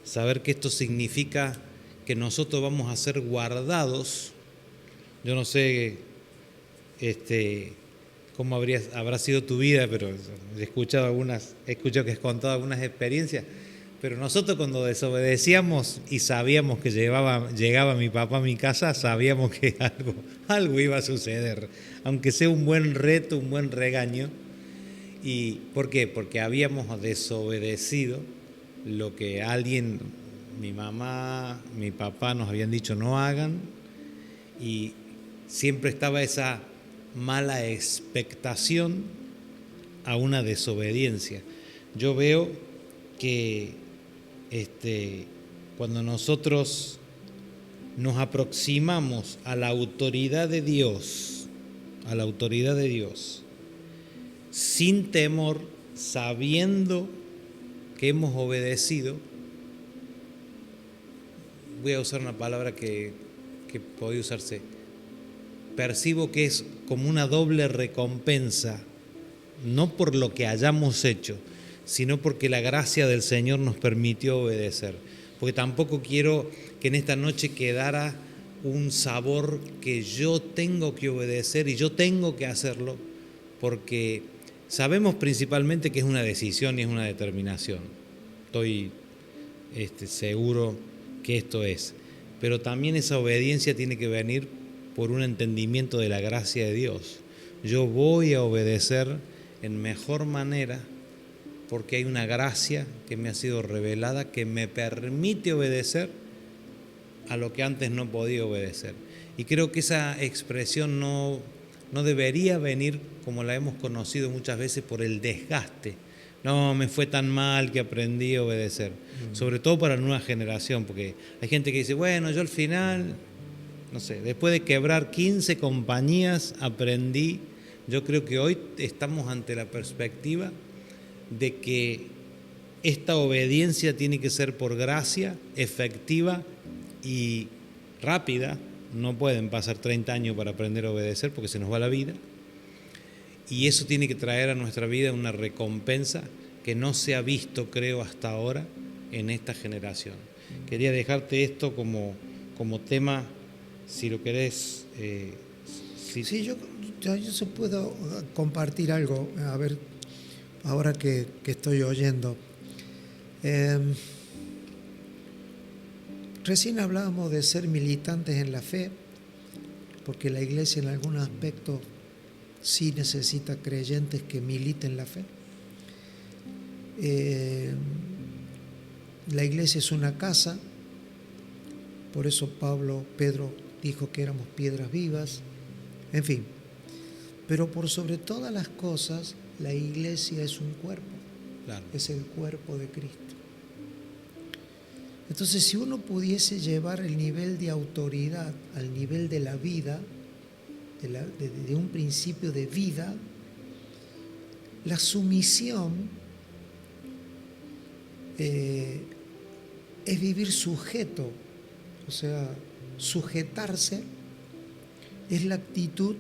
saber que esto significa que nosotros vamos a ser guardados. Yo no sé cómo habrá sido tu vida, pero he escuchado que has contado algunas experiencias. Pero nosotros cuando desobedecíamos y sabíamos que llegaba mi papá a mi casa, sabíamos que algo iba a suceder, aunque sea un buen reto, un buen regaño. ¿Y por qué? Porque habíamos desobedecido lo que mi mamá, mi papá nos habían dicho no hagan, y siempre estaba esa mala expectación a una desobediencia. Yo veo que cuando nosotros nos aproximamos a la autoridad de Dios, sin temor, sabiendo que hemos obedecido, voy a usar una palabra que puede usarse, percibo que es como una doble recompensa, no por lo que hayamos hecho, sino porque la gracia del Señor nos permitió obedecer. Porque tampoco quiero que en esta noche quedara un sabor que yo tengo que obedecer y yo tengo que hacerlo, porque sabemos principalmente que es una decisión y es una determinación. Estoy seguro que esto es. Pero también esa obediencia tiene que venir por un entendimiento de la gracia de Dios. Yo voy a obedecer en mejor manera porque hay una gracia que me ha sido revelada que me permite obedecer a lo que antes no podía obedecer. Y creo que esa expresión no debería venir como la hemos conocido muchas veces por el desgaste. No, me fue tan mal que aprendí a obedecer. Sobre todo para la nueva generación, porque hay gente que dice, bueno, yo al final, no sé, después de quebrar 15 compañías aprendí. Yo creo que hoy estamos ante la perspectiva de que esta obediencia tiene que ser por gracia, efectiva y rápida. No pueden pasar 30 años para aprender a obedecer porque se nos va la vida. Y eso tiene que traer a nuestra vida una recompensa que no se ha visto, creo, hasta ahora en esta generación. Quería dejarte esto como tema, si lo querés. Sí, yo se puedo compartir algo, a ver, ahora que estoy oyendo. Recién hablábamos de ser militantes en la fe, porque la iglesia en algún aspecto sí necesita creyentes que militen la fe. La iglesia es una casa, por eso Pedro dijo que éramos piedras vivas, en fin. Pero por sobre todas las cosas, la iglesia es un cuerpo, claro. Es el cuerpo de Cristo. Entonces, si uno pudiese llevar el nivel de autoridad al nivel de la vida, de un principio de vida, la sumisión es vivir sujeto, o sea, sujetarse es la actitud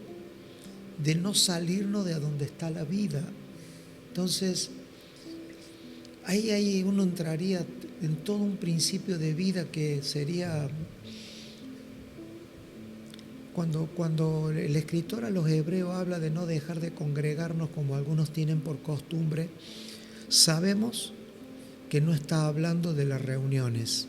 de no salirnos de donde está la vida. Entonces, ahí uno entraría en todo un principio de vida que sería cuando el escritor a los hebreos habla de no dejar de congregarnos como algunos tienen por costumbre, sabemos que no está hablando de las reuniones,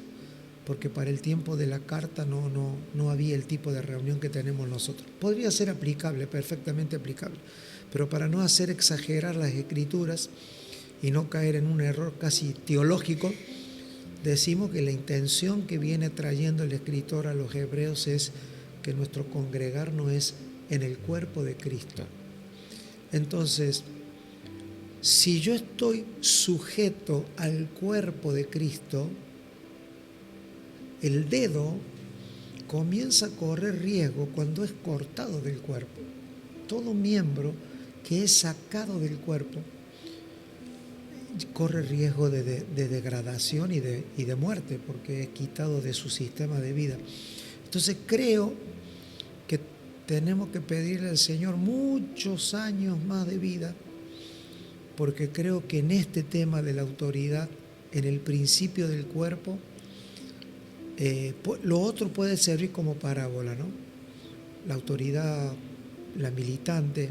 porque para el tiempo de la carta no había el tipo de reunión que tenemos nosotros. Podría ser aplicable, perfectamente aplicable, pero para no hacer exagerar las escrituras y no caer en un error casi teológico, decimos que la intención que viene trayendo el escritor a los hebreos es que nuestro congregarnos es en el cuerpo de Cristo. Entonces, si yo estoy sujeto al cuerpo de Cristo, el dedo comienza a correr riesgo cuando es cortado del cuerpo. Todo miembro que es sacado del cuerpo corre riesgo de degradación y de muerte, porque es quitado de su sistema de vida. Entonces creo que tenemos que pedirle al Señor muchos años más de vida, porque creo que en este tema de la autoridad, en el principio del cuerpo, lo otro puede servir como parábola, ¿no? La autoridad, la militante,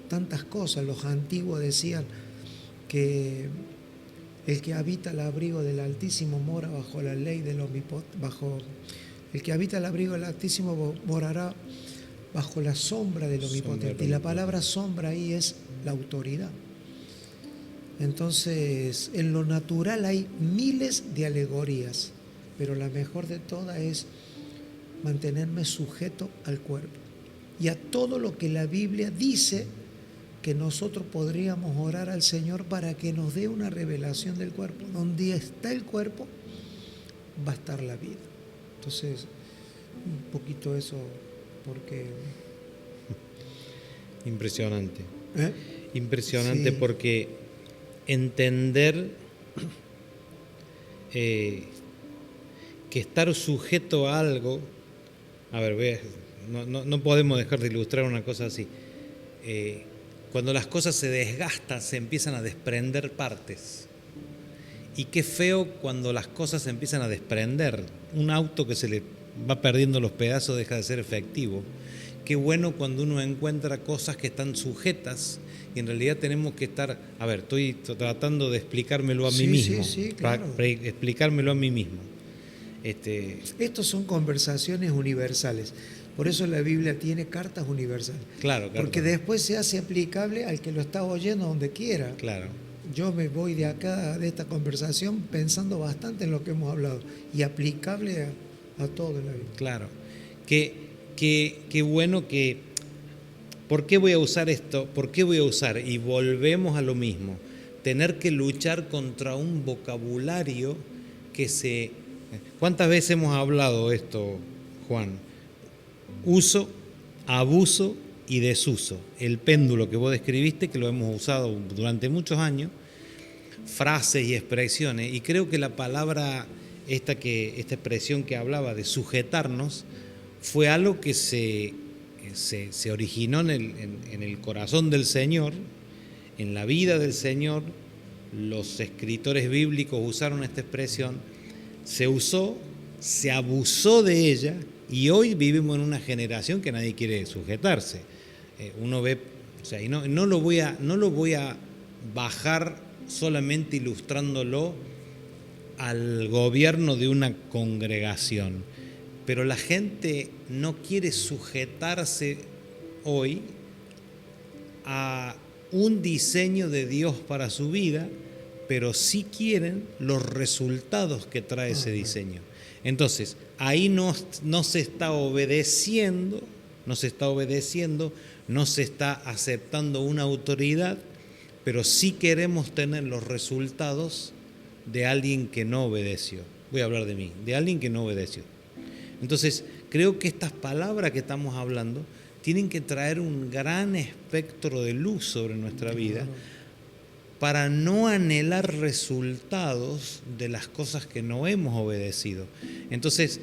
tantas cosas. Los antiguos decían que el que habita el abrigo del Altísimo mora bajo la ley del Omnipotente, el que habita el abrigo del Altísimo morará bajo la sombra del Omnipotente. Y la palabra sombra ahí es la autoridad. Entonces, en lo natural hay miles de alegorías, pero la mejor de todas es mantenerme sujeto al cuerpo y a todo lo que la Biblia dice que nosotros podríamos orar al Señor para que nos dé una revelación del cuerpo. Donde está el cuerpo, va a estar la vida. Entonces, un poquito eso, porque... Impresionante. Impresionante, sí. Porque entender que estar sujeto a algo... A ver, no podemos dejar de ilustrar una cosa así. Cuando las cosas se desgastan, se empiezan a desprender partes. Y qué feo cuando las cosas se empiezan a desprender. Un auto que se le va perdiendo los pedazos deja de ser efectivo. Qué bueno cuando uno encuentra cosas que están sujetas y en realidad tenemos que estar... A ver, estoy tratando de explicármelo a mí mismo. Sí, claro. Para explicármelo a mí mismo. Estos son conversaciones universales. Por eso la Biblia tiene cartas universales. Claro. Porque después se hace aplicable al que lo está oyendo donde quiera. Claro. Yo me voy de acá, de esta conversación, pensando bastante en lo que hemos hablado y aplicable a todo en la Biblia. Claro. Qué bueno que... ¿Por qué voy a usar esto? ¿Por qué voy a usar? Y volvemos a lo mismo. Tener que luchar contra un vocabulario que se... ¿Cuántas veces hemos hablado esto, Juan? Uso, abuso y desuso. El péndulo que vos describiste, que lo hemos usado durante muchos años, frases y expresiones, y creo que la palabra, esta expresión que hablaba de sujetarnos, fue algo que se originó en el corazón del Señor, en la vida del Señor. Los escritores bíblicos usaron esta expresión, se usó, se abusó de ella, y hoy vivimos en una generación que nadie quiere sujetarse. Uno ve, o sea, y no lo voy a bajar solamente ilustrándolo al gobierno de una congregación, pero la gente no quiere sujetarse hoy a un diseño de Dios para su vida, pero sí quieren los resultados que trae ese diseño. Entonces, ahí no se está obedeciendo, no se está aceptando una autoridad, pero sí queremos tener los resultados de alguien que no obedeció. Voy a hablar de mí, de alguien que no obedeció. Entonces, creo que estas palabras que estamos hablando tienen que traer un gran espectro de luz sobre nuestra vida para no anhelar resultados de las cosas que no hemos obedecido. Entonces,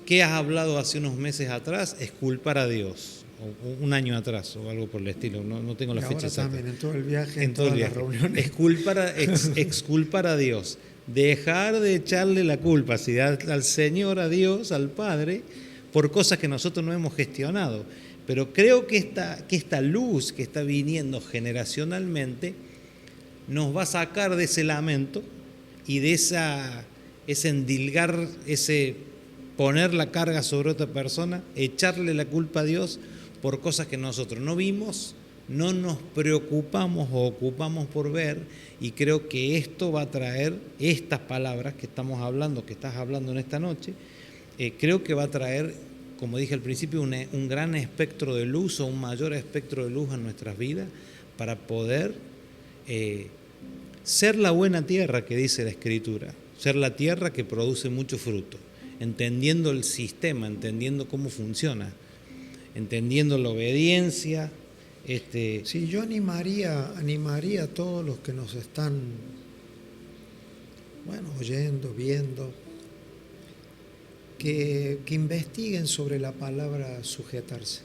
¿qué has hablado hace unos meses atrás? Es culpar a Dios, o un año atrás, o algo por el estilo, no tengo la fecha exacta. También, en todo el viaje, en todas las reuniones. Exculpar a Dios, dejar de echarle la culpa al Señor, a Dios, al Padre, por cosas que nosotros no hemos gestionado. Pero creo que esta luz que está viniendo generacionalmente nos va a sacar de ese lamento y de ese endilgar, ese poner la carga sobre otra persona, echarle la culpa a Dios por cosas que nosotros no vimos, no nos preocupamos o ocupamos por ver, y creo que esto va a traer, estas palabras que estamos hablando, que estás hablando en esta noche, creo que va a traer como dije al principio, un gran espectro de luz o un mayor espectro de luz en nuestras vidas para poder ser la buena tierra que dice la Escritura, ser la tierra que produce mucho fruto, entendiendo el sistema, entendiendo cómo funciona, entendiendo la obediencia. Sí, yo animaría a todos los que nos están, oyendo, viendo, que investiguen sobre la palabra sujetarse,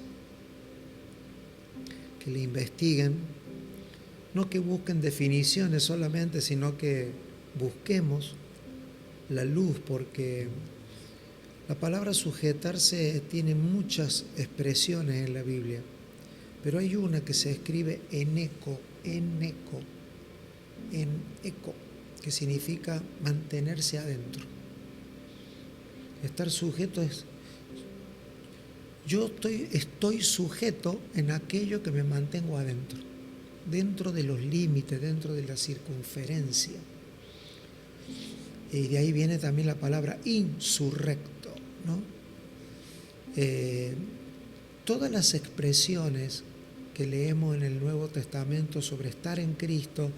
que le investiguen, no que busquen definiciones solamente, sino que busquemos la luz, porque la palabra sujetarse tiene muchas expresiones en la Biblia, pero hay una que se escribe en eco, que significa mantenerse adentro. Estar sujeto es, yo estoy sujeto en aquello que me mantengo adentro, dentro de los límites, dentro de la circunferencia. Y de ahí viene también la palabra insurrecto, ¿no? Todas las expresiones que leemos en el Nuevo Testamento sobre estar en Cristo,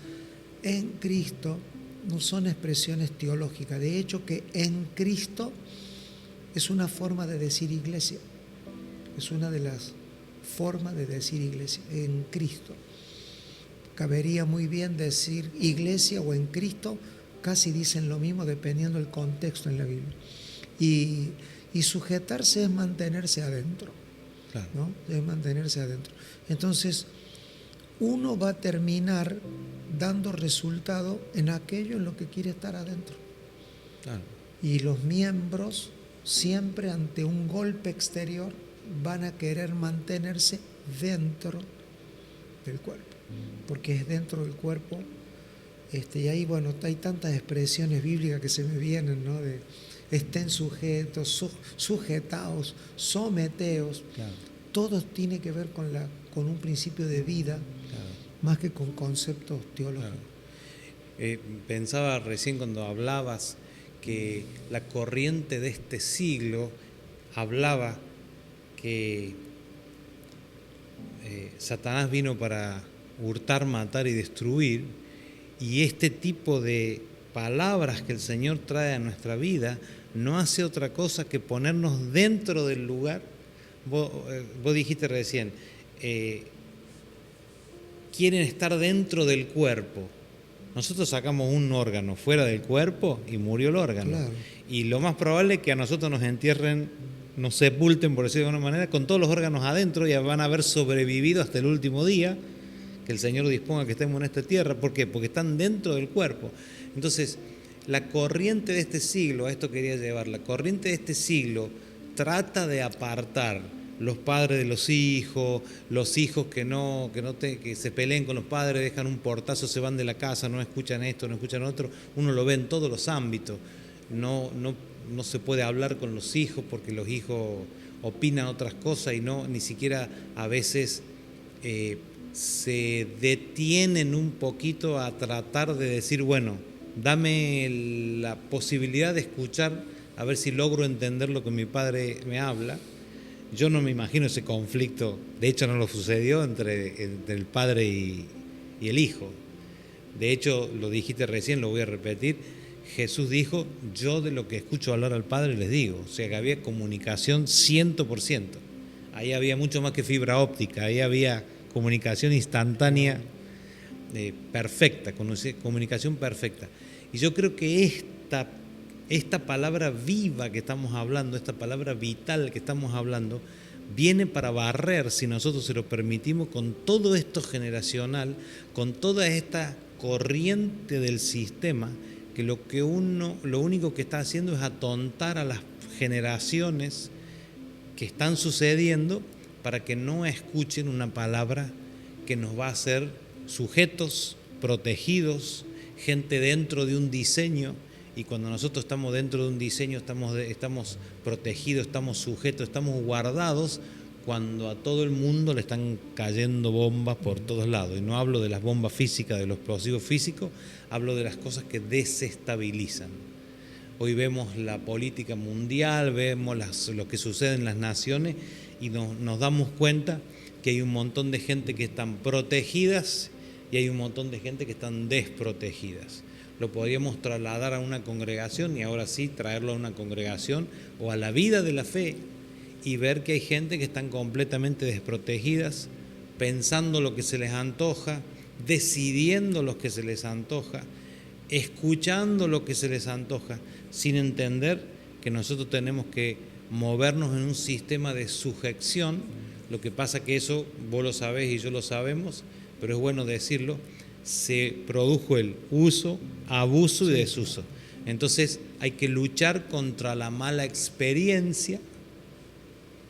no son expresiones teológicas. De hecho, que en Cristo es una forma de decir iglesia. Es una de las formas de decir iglesia, en Cristo. Cabería muy bien decir iglesia o en Cristo, casi dicen lo mismo dependiendo del contexto en la Biblia. Y sujetarse es mantenerse adentro, claro, ¿no? Es mantenerse adentro. Entonces, uno va a terminar dando resultado en aquello en lo que quiere estar adentro. Claro. Y los miembros, siempre ante un golpe exterior, van a querer mantenerse dentro del cuerpo, porque es dentro del cuerpo. Y ahí, hay tantas expresiones bíblicas que se me vienen, ¿no? De estén sujetos, sujetaos, someteos. Claro. Todo tiene que ver con un principio de vida, claro, más que con conceptos teológicos. Claro. Pensaba recién cuando hablabas que la corriente de este siglo hablaba que Satanás vino para hurtar, matar y destruir, y este tipo de palabras que el Señor trae a nuestra vida no hace otra cosa que ponernos dentro del lugar. Vos dijiste recién, quieren estar dentro del cuerpo. Nosotros sacamos un órgano fuera del cuerpo y murió el órgano. Claro. Y lo más probable es que a nosotros nos entierren, nos sepulten, por decirlo de alguna manera, con todos los órganos adentro, y van a haber sobrevivido hasta el último día que el Señor disponga que estemos en esta tierra. ¿Por qué? Porque están dentro del cuerpo. Entonces, la corriente de este siglo, a esto quería llevar, la corriente de este siglo trata de apartar los padres de los hijos que se peleen con los padres, dejan un portazo, se van de la casa, no escuchan esto, no escuchan otro. Uno lo ve en todos los ámbitos. No se puede hablar con los hijos porque los hijos opinan otras cosas y ni siquiera a veces se detienen un poquito a tratar de decir, bueno, dame la posibilidad de escuchar a ver si logro entender lo que mi padre me habla. Yo no me imagino ese conflicto, de hecho no lo sucedió entre el padre y el hijo. De hecho, lo dijiste recién, lo voy a repetir, Jesús dijo, yo de lo que escucho hablar al Padre les digo. O sea que había comunicación 100%. Ahí había mucho más que fibra óptica, ahí había comunicación instantánea perfecta, comunicación perfecta. Y yo creo que esta palabra viva que estamos hablando, esta palabra vital que estamos hablando, viene para barrer, si nosotros se lo permitimos, con todo esto generacional, con toda esta corriente del sistema, que lo único que está haciendo es atontar a las generaciones que están sucediendo para que no escuchen una palabra que nos va a hacer sujetos, protegidos, gente dentro de un diseño. Y cuando nosotros estamos dentro de un diseño, estamos protegidos, estamos sujetos, estamos guardados, cuando a todo el mundo le están cayendo bombas por todos lados. Y no hablo de las bombas físicas, de los explosivos físicos, hablo de las cosas que desestabilizan. Hoy vemos la política mundial, vemos lo que sucede en las naciones y nos damos cuenta que hay un montón de gente que están protegidas y hay un montón de gente que están desprotegidas. Lo podríamos trasladar a una congregación y ahora sí traerlo a una congregación o a la vida de la fe y ver que hay gente que están completamente desprotegidas, pensando lo que se les antoja, decidiendo lo que se les antoja, escuchando lo que se les antoja, sin entender que nosotros tenemos que movernos en un sistema de sujeción. Lo que pasa que eso, vos lo sabés y yo lo sabemos, pero es bueno decirlo, se produjo el uso, abuso y desuso. Entonces hay que luchar contra la mala experiencia.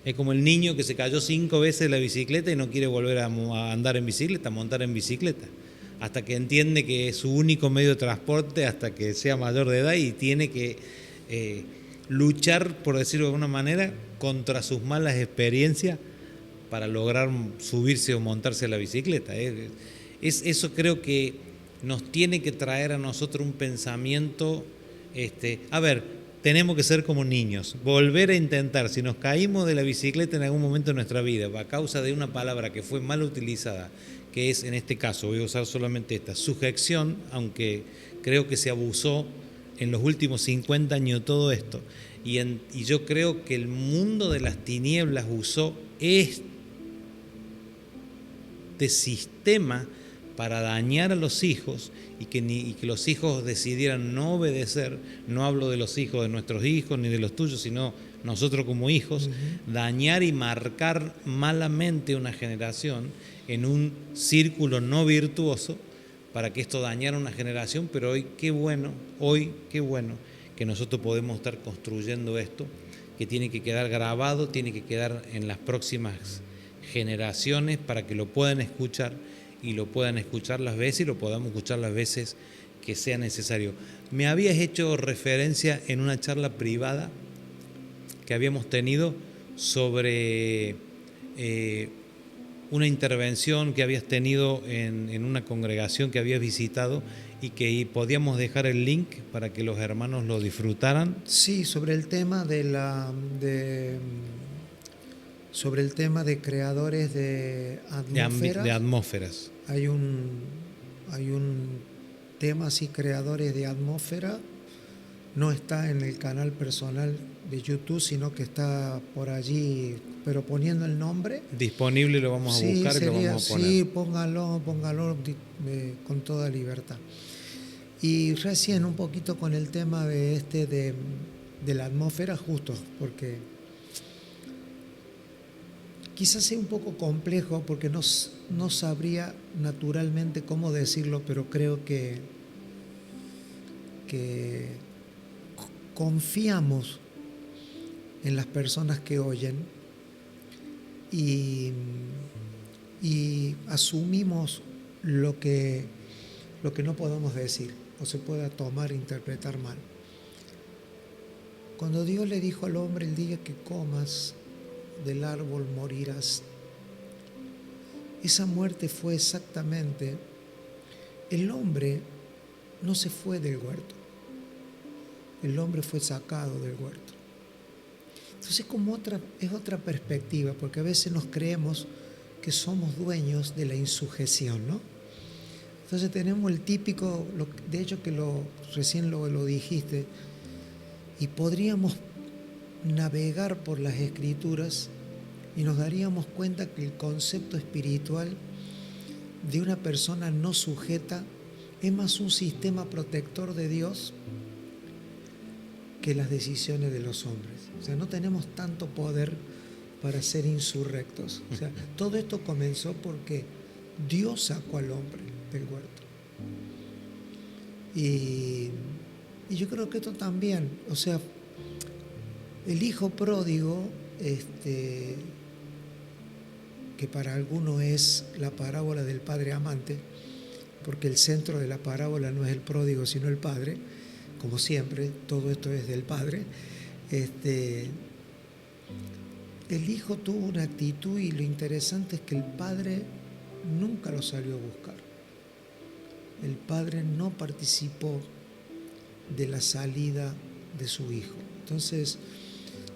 Es como el niño que se cayó 5 veces de la bicicleta y no quiere volver a andar en bicicleta, a montar en bicicleta, hasta que entiende que es su único medio de transporte hasta que sea mayor de edad y tiene que luchar, por decirlo de alguna manera, contra sus malas experiencias para lograr subirse o montarse a la bicicleta. Eso creo que nos tiene que traer a nosotros un pensamiento, tenemos que ser como niños, volver a intentar, si nos caímos de la bicicleta en algún momento de nuestra vida, a causa de una palabra que fue mal utilizada, que es, en este caso, voy a usar solamente esta, sujeción, aunque creo que se abusó en los últimos 50 años todo esto, y yo creo que el mundo de las tinieblas usó este sistema para dañar a los hijos y que los hijos decidieran no obedecer. No hablo de los hijos de nuestros hijos ni de los tuyos, sino nosotros como hijos, dañar y marcar malamente una generación en un círculo no virtuoso para que esto dañara una generación. Pero hoy qué bueno que nosotros podemos estar construyendo esto, que tiene que quedar grabado, tiene que quedar en las próximas generaciones para que lo puedan escuchar y lo puedan escuchar las veces y lo podamos escuchar las veces que sea necesario. Me habías hecho referencia en una charla privada que habíamos tenido sobre una intervención que habías tenido en una congregación que habías visitado y que podíamos dejar el link para que los hermanos lo disfrutaran. Sí, sobre el tema sobre el tema de creadores de atmósferas. De atmósferas. Hay un tema así, creadores de atmósfera. No está en el canal personal de YouTube, sino que está por allí, pero poniendo el nombre. Disponible, lo vamos a buscar y lo vamos a poner. Sí, póngalo con toda libertad. Y recién un poquito con el tema de la atmósfera, justo, porque quizás sea un poco complejo, porque no sabría naturalmente cómo decirlo, pero creo que confiamos en las personas que oyen y asumimos lo que no podemos decir o se pueda tomar e interpretar mal. Cuando Dios le dijo al hombre: el día que comas del árbol morirás, esa muerte fue exactamente, el hombre no se fue del huerto, el hombre fue sacado del huerto. Entonces es otra perspectiva, porque a veces nos creemos que somos dueños de la insujeción, ¿no? Entonces tenemos el típico, de hecho que recién lo dijiste, y podríamos navegar por las Escrituras y nos daríamos cuenta que el concepto espiritual de una persona no sujeta es más un sistema protector de Dios que las decisiones de los hombres. O sea, no tenemos tanto poder para ser insurrectos. O sea, todo esto comenzó porque Dios sacó al hombre del huerto. Y yo creo que esto también, o sea, el hijo pródigo, que para algunos es la parábola del padre amante, porque el centro de la parábola no es el pródigo, sino el padre. Como siempre, todo esto es del padre. El hijo tuvo una actitud, y lo interesante es que el padre nunca lo salió a buscar. El padre no participó de la salida de su Hijo. Entonces,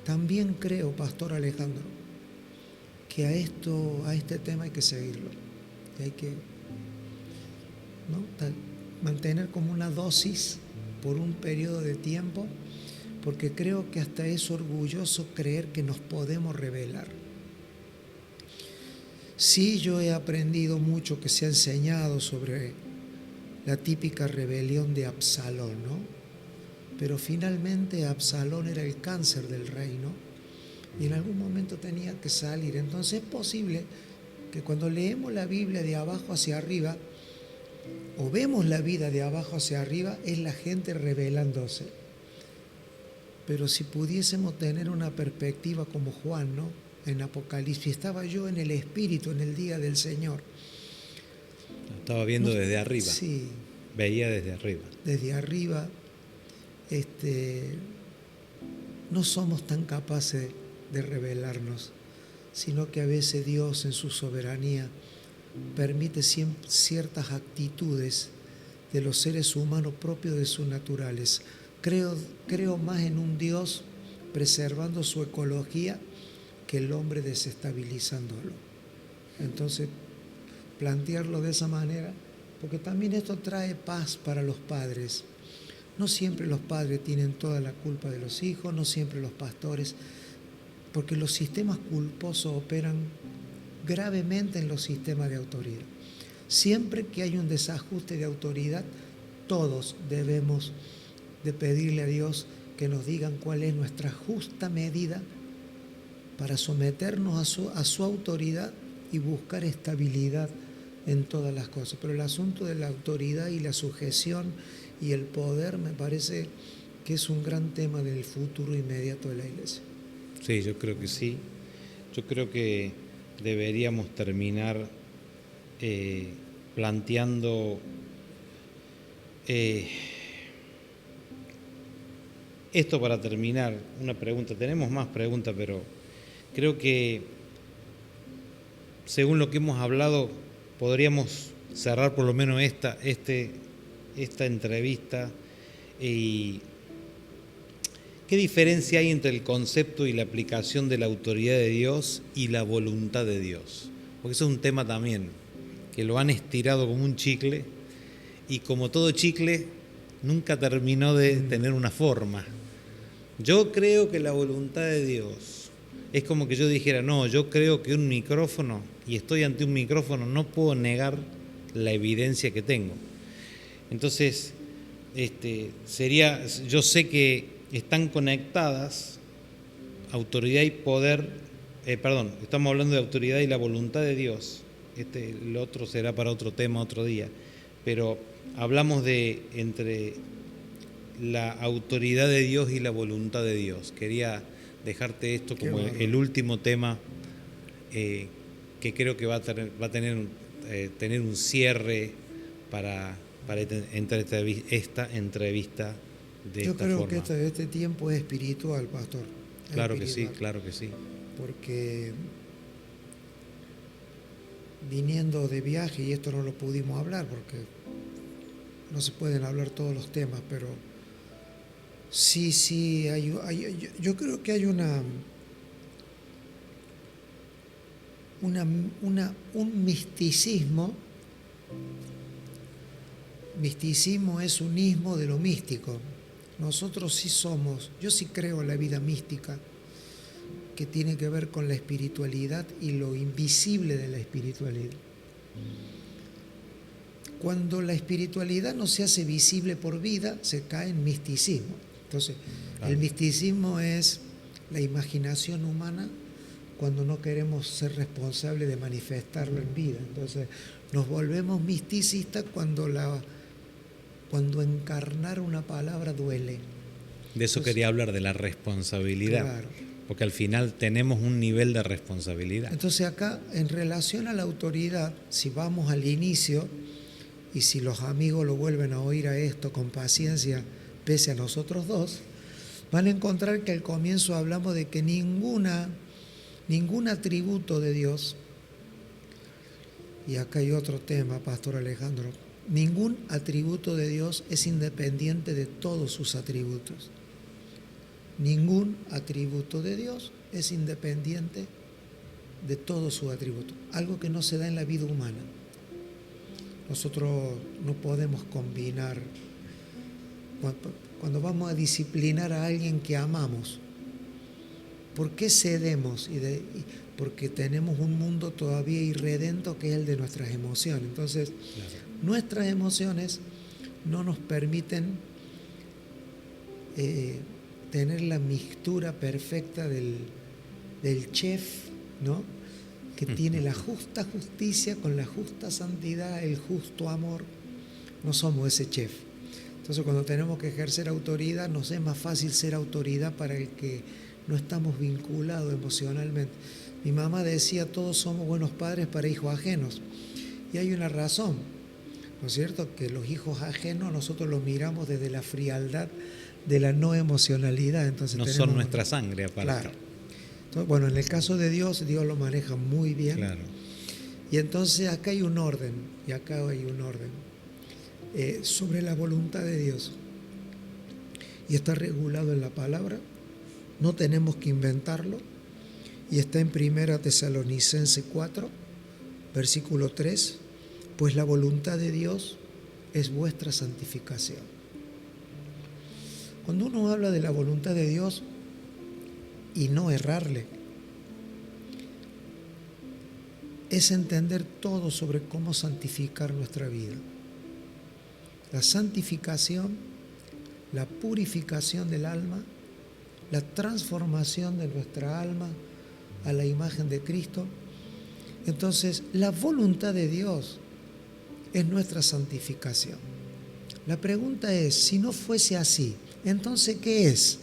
también creo, Pastor Alejandro, que a este tema hay que seguirlo. Y hay que, ¿no?, mantener como una dosis por un periodo de tiempo, porque creo que hasta es orgulloso creer que nos podemos revelar. Sí, yo he aprendido mucho que se ha enseñado sobre la típica rebelión de Absalón, ¿no? Pero finalmente Absalón era el cáncer del reino y en algún momento tenía que salir. Entonces es posible que cuando leemos la Biblia de abajo hacia arriba, o vemos la vida de abajo hacia arriba, es la gente rebelándose. Pero si pudiésemos tener una perspectiva como Juan, ¿no?, en Apocalipsis, estaba yo en el Espíritu en el día del Señor. Estaba viendo desde arriba. Sí. Veía desde arriba. Desde arriba, no somos tan capaces de rebelarnos, sino que a veces Dios en su soberanía permite ciertas actitudes de los seres humanos propios de su naturaleza. Creo más en un Dios preservando su ecología que el hombre desestabilizándolo. Entonces, plantearlo de esa manera, porque también esto trae paz para los padres. No siempre los padres tienen toda la culpa de los hijos, no siempre los pastores, porque los sistemas culposos operan gravemente en los sistemas de autoridad. Siempre que hay un desajuste de autoridad, todos debemos de pedirle a Dios que nos digan cuál es nuestra justa medida para someternos a su autoridad y buscar estabilidad en todas las cosas. Pero el asunto de la autoridad y la sujeción y el poder me parece que es un gran tema del futuro inmediato de la Iglesia. Sí, yo creo que sí. Yo creo que deberíamos terminar planteando esto para terminar. Una pregunta. Tenemos más preguntas, pero creo que según lo que hemos hablado podríamos cerrar por lo menos esta entrevista. Y ¿qué diferencia hay entre el concepto y la aplicación de la autoridad de Dios y la voluntad de Dios? Porque eso es un tema también que lo han estirado como un chicle y como todo chicle nunca terminó de tener una forma. Yo creo que la voluntad de Dios es como que yo dijera, no, yo creo que un micrófono, y estoy ante un micrófono, no puedo negar la evidencia que tengo. Entonces, yo sé que están conectadas autoridad y poder, estamos hablando de autoridad y la voluntad de Dios. Lo otro será para otro tema, otro día. Pero hablamos de entre la autoridad de Dios y la voluntad de Dios. Quería dejarte esto como el último tema que creo que va a tener un cierre para esta entrevista de esta forma. Yo creo que este tiempo es espiritual, pastor. Claro que sí, claro que sí. Porque viniendo de viaje, y esto no lo pudimos hablar porque no se pueden hablar todos los temas, pero sí, yo creo que hay un misticismo. Misticismo es un ismo de lo místico. Nosotros sí somos, yo sí creo en la vida mística, que tiene que ver con la espiritualidad y lo invisible de la espiritualidad. Cuando la espiritualidad no se hace visible por vida, se cae en misticismo. Entonces, el misticismo es la imaginación humana cuando no queremos ser responsables de manifestarlo en vida. Entonces, nos volvemos misticistas cuando encarnar una palabra duele. De eso quería hablar, de la responsabilidad. Claro. Porque al final tenemos un nivel de responsabilidad. Entonces acá, en relación a la autoridad, si vamos al inicio, y si los amigos lo vuelven a oír a esto con paciencia, pese a nosotros dos, van a encontrar que al comienzo hablamos de que ningún atributo de Dios, y acá hay otro tema, Pastor Alejandro, ningún atributo de Dios es independiente de todos sus atributos. ningún atributo de Dios es independiente de todo su atributo, algo que no se da en la vida humana. Nosotros no podemos combinar, cuando vamos a disciplinar a alguien que amamos, ¿por qué cedemos? Porque tenemos un mundo todavía irredento que es el de nuestras emociones. Entonces, nuestras emociones no nos permiten tener la mixtura perfecta del chef, ¿no? Que tiene la justa justicia con la justa santidad, el justo amor. No somos ese chef. Entonces, cuando tenemos que ejercer autoridad, nos es más fácil ser autoridad para el que no estamos vinculados emocionalmente. Mi mamá decía, todos somos buenos padres para hijos ajenos. Y hay una razón, ¿no es cierto? Que los hijos ajenos nosotros los miramos desde la frialdad de la no emocionalidad. Entonces, no son nuestra sangre, aparte. Claro. Entonces, bueno, en el caso de Dios, Dios lo maneja muy bien. Claro. Y entonces acá hay un orden, sobre la voluntad de Dios. Y está regulado en la palabra, no tenemos que inventarlo. Y está en 1 Tesalonicenses 4, versículo 3, pues la voluntad de Dios es vuestra santificación. Cuando uno habla de la voluntad de Dios y no errarle, es entender todo sobre cómo santificar nuestra vida. La santificación, la purificación del alma, la transformación de nuestra alma a la imagen de Cristo. Entonces, la voluntad de Dios es nuestra santificación. La pregunta es, si no fuese así, entonces, ¿qué es?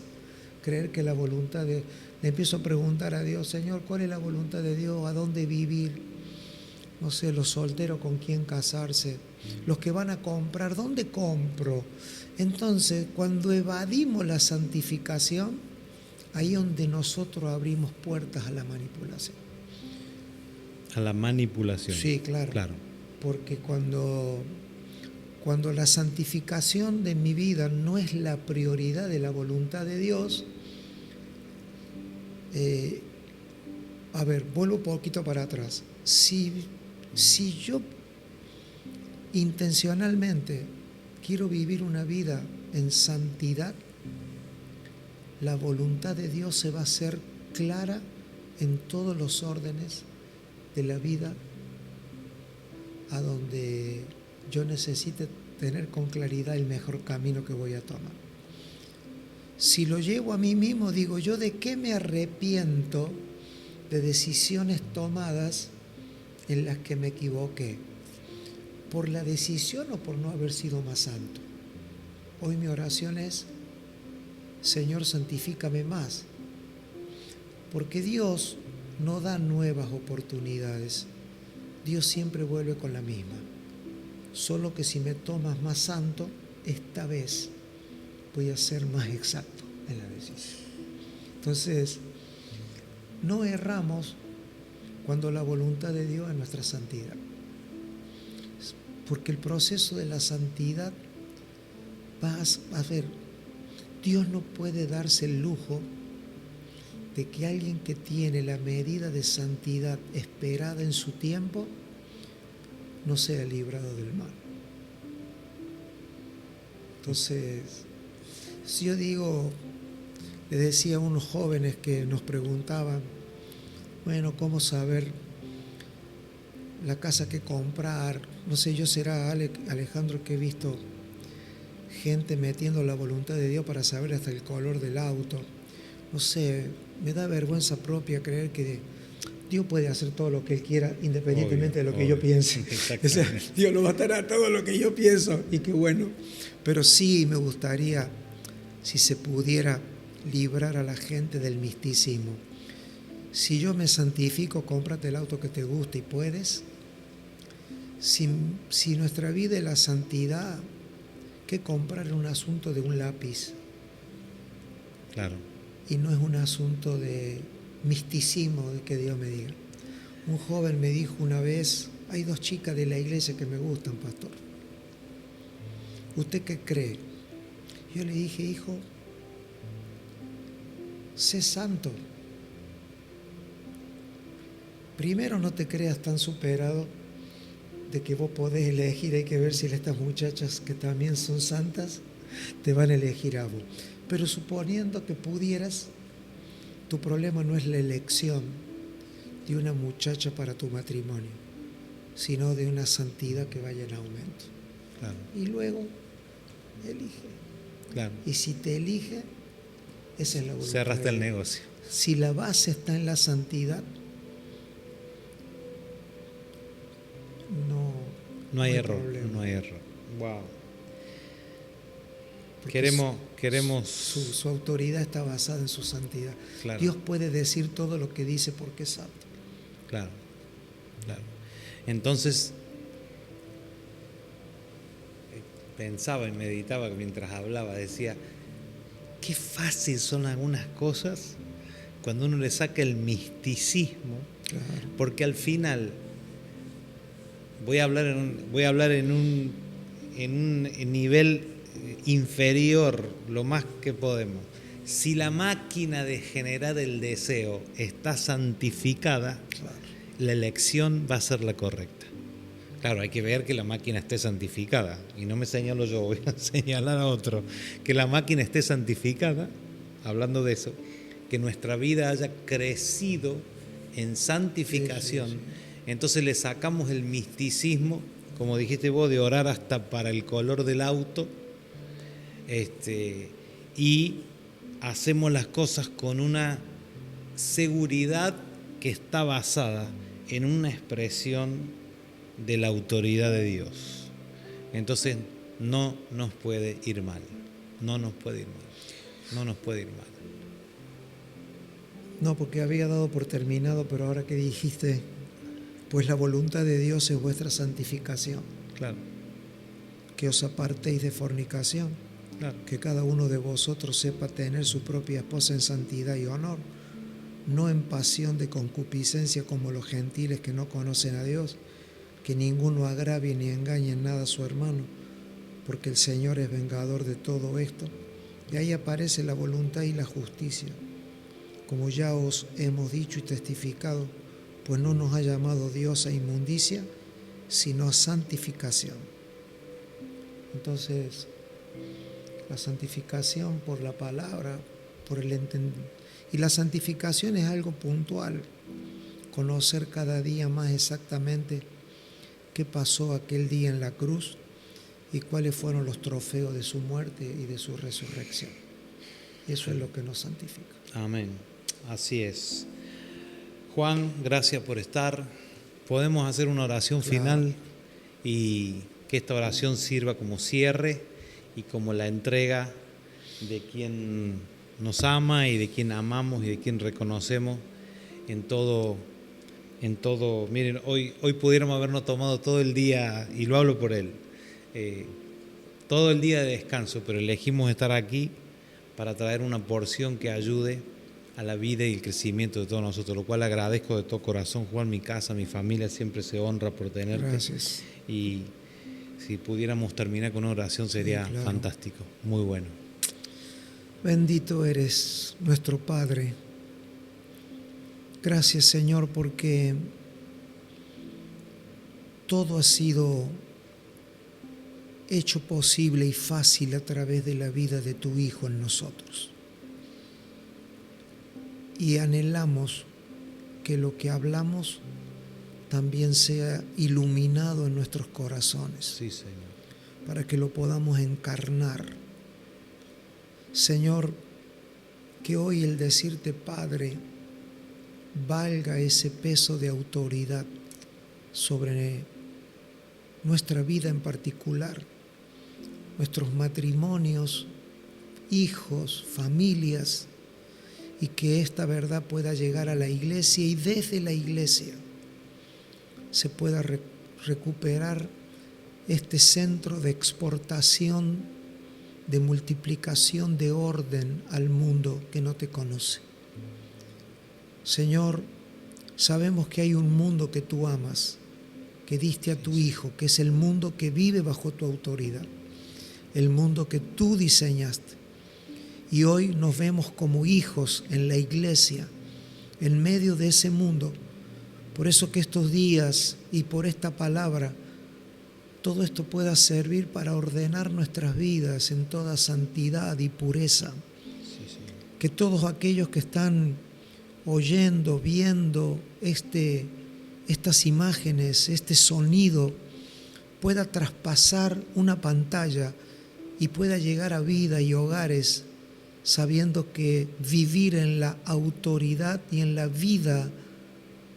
Creer que la voluntad de... Le empiezo a preguntar a Dios, Señor, ¿cuál es la voluntad de Dios? ¿A dónde vivir? No sé, los solteros, ¿con quién casarse? Los que van a comprar, ¿dónde compro? Entonces, cuando evadimos la santificación, ahí es donde nosotros abrimos puertas a la manipulación. A la manipulación. Sí, claro. Porque cuando la santificación de mi vida no es la prioridad de la voluntad de Dios, vuelvo un poquito para atrás. Si yo intencionalmente quiero vivir una vida en santidad, la voluntad de Dios se va a hacer clara en todos los órdenes de la vida a donde yo necesite tener con claridad el mejor camino que voy a tomar. Si lo llevo a mí mismo, digo, ¿yo de qué me arrepiento de decisiones tomadas en las que me equivoqué? ¿Por la decisión o por no haber sido más santo? Hoy mi oración es, Señor, santifícame más, porque Dios no da nuevas oportunidades, Dios siempre vuelve con la misma, solo que si me tomas más santo, esta vez voy a ser más exacto en la decisión. Entonces, no erramos cuando la voluntad de Dios es nuestra santidad, porque el proceso de la santidad, a ver, Dios no puede darse el lujo de que alguien que tiene la medida de santidad esperada en su tiempo no sea librado del mal. Entonces, si yo digo, le decía a unos jóvenes que nos preguntaban, bueno, ¿cómo saber la casa que comprar? No sé, yo será Alejandro que he visto gente metiendo la voluntad de Dios para saber hasta el color del auto. No sé, me da vergüenza propia creer que Dios puede hacer todo lo que Él quiera independientemente de lo que yo piense. O sea, Dios lo va a dar todo lo que yo pienso y qué bueno. Pero sí me gustaría, si se pudiera, librar a la gente del misticismo. Si yo me santifico, cómprate el auto que te guste y puedes. Si nuestra vida es la santidad, ¿qué comprar es un asunto de un lápiz? Claro. Y no es un asunto de misticismo de que Dios me diga. Un joven me dijo una vez, hay 2 chicas de la iglesia que me gustan, pastor. ¿Usted qué cree? Yo le dije, hijo, sé santo. Primero, no te creas tan superado de que vos podés elegir. Hay que ver si estas muchachas que también son santas te van a elegir a vos. Pero suponiendo que pudieras, tu problema no es la elección de una muchacha para tu matrimonio, sino de una santidad que vaya en aumento. Claro. Y luego elige. Claro. Y si te elige, esa es la voluntad. Cerraste el negocio. Si la base está en la santidad, no hay error. problema. No hay error. Wow. Porque Queremos su autoridad está basada en su santidad. Claro. Dios puede decir todo lo que dice porque es santo. Claro, claro. Entonces, pensaba y meditaba mientras hablaba, decía, qué fácil son algunas cosas cuando uno le saca el misticismo, Claro. porque al final voy a hablar en un nivel inferior lo más que podemos. Si la máquina de generar el deseo está santificada, Claro. la elección va a ser la correcta. Claro, hay que ver que la máquina esté santificada. Y no me señalo yo, voy a señalar a otro. Que la máquina esté santificada, hablando de eso, que nuestra vida haya crecido en santificación. Sí. Entonces le sacamos el misticismo, como dijiste vos, de orar hasta para el color del auto. Y hacemos las cosas con una seguridad que está basada en una expresión de la autoridad de Dios. Entonces no nos puede ir mal. No nos puede ir mal. No nos puede ir mal. No, porque había dado por terminado, pero ahora que dijiste, pues la voluntad de Dios es vuestra santificación. Claro. Que os apartéis de fornicación. Claro. Que cada uno de vosotros sepa tener su propia esposa en santidad y honor, no en pasión de concupiscencia como los gentiles que no conocen a Dios, que ninguno agravie ni engañe en nada a su hermano, porque el Señor es vengador de todo esto. Y ahí aparece la voluntad y la justicia, como ya os hemos dicho y testificado, pues no nos ha llamado Dios a inmundicia, sino a santificación. Entonces, la santificación por la palabra, por el entendimiento. Y la santificación es algo puntual, conocer cada día más exactamente qué pasó aquel día en la cruz y cuáles fueron los trofeos de su muerte y de su resurrección. Y eso es lo que nos santifica. Amén. Así es. Juan, gracias por estar. Podemos hacer una oración final y que esta oración sirva como cierre y como la entrega de quien nos ama y de quien amamos y de quien reconocemos en todo. Miren, hoy pudiéramos habernos tomado todo el día, y lo hablo por él, todo el día de descanso, pero elegimos estar aquí para traer una porción que ayude a la vida y el crecimiento de todos nosotros, lo cual agradezco de todo corazón. Juan, mi casa, mi familia siempre se honra por tenerte. Gracias. Y si pudiéramos terminar con una oración sería fantástico, muy bueno. Bendito eres, nuestro Padre. Gracias, Señor, porque todo ha sido hecho posible y fácil a través de la vida de tu Hijo en nosotros. Y anhelamos que lo que hablamos también sea iluminado en nuestros corazones. Sí, Señor. Para que lo podamos encarnar. Señor, que hoy el decirte Padre valga ese peso de autoridad sobre nuestra vida en particular, nuestros matrimonios, hijos, familias, y que esta verdad pueda llegar a la iglesia y desde la iglesia se pueda recuperar este centro de exportación, de multiplicación, de orden al mundo que no te conoce. Señor, sabemos que hay un mundo que tú amas, que diste a tu Hijo, que es el mundo que vive bajo tu autoridad, el mundo que tú diseñaste Y hoy nos vemos como hijos en la iglesia, en medio de ese mundo. Por eso que estos días y por esta palabra, todo esto pueda servir para ordenar nuestras vidas en toda santidad y pureza. Sí, sí. Que todos aquellos que están oyendo, viendo estas imágenes, este sonido, pueda traspasar una pantalla y pueda llegar a vida y hogares, sabiendo que vivir en la autoridad y en la vida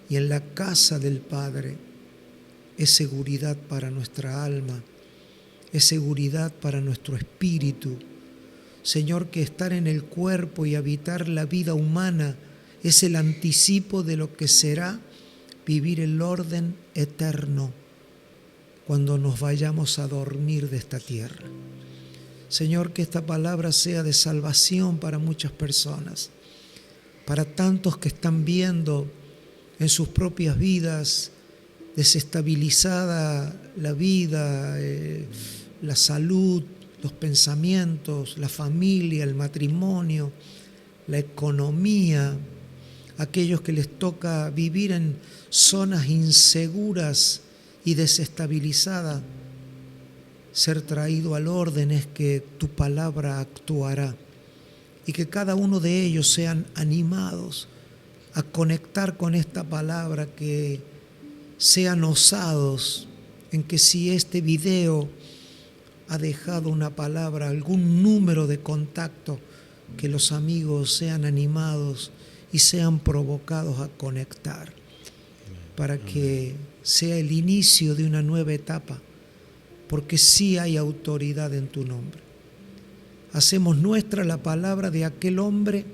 y en la casa del Padre es seguridad para nuestra alma, es seguridad para nuestro espíritu. Señor, que estar en el cuerpo y habitar la vida humana es el anticipo de lo que será vivir el orden eterno cuando nos vayamos a dormir de esta tierra. Señor, que esta palabra sea de salvación para muchas personas, para tantos que están viendo en sus propias vidas desestabilizada la vida, la salud, los pensamientos, la familia, el matrimonio, la economía, aquellos que les toca vivir en zonas inseguras y desestabilizadas. Ser traído al orden es que tu palabra actuará y que cada uno de ellos sean animados a conectar con esta palabra, que sean osados en que si este video ha dejado una palabra, algún número de contacto, que los amigos sean animados y sean provocados a conectar para que sea el inicio de una nueva etapa, porque sí hay autoridad en tu nombre. Hacemos nuestra la palabra de aquel hombre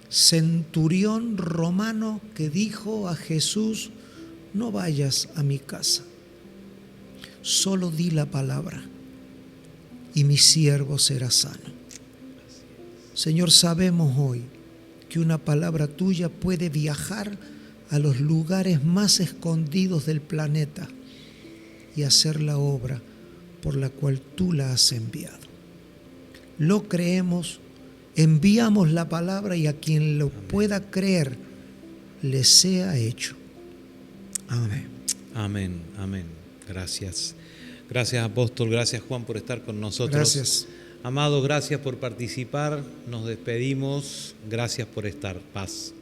centurión romano que dijo a Jesús: no vayas a mi casa, solo di la palabra y mi siervo será sano. Señor, sabemos hoy que una palabra tuya puede viajar a los lugares más escondidos del planeta y hacer la obra por la cual tú la has enviado. Lo creemos, enviamos la palabra y a quien lo pueda creer, le sea hecho. Amén. Amén, amén. Gracias. Gracias, apóstol. Gracias, Juan, por estar con nosotros. Gracias. Amados, gracias por participar. Nos despedimos. Gracias por estar. Paz.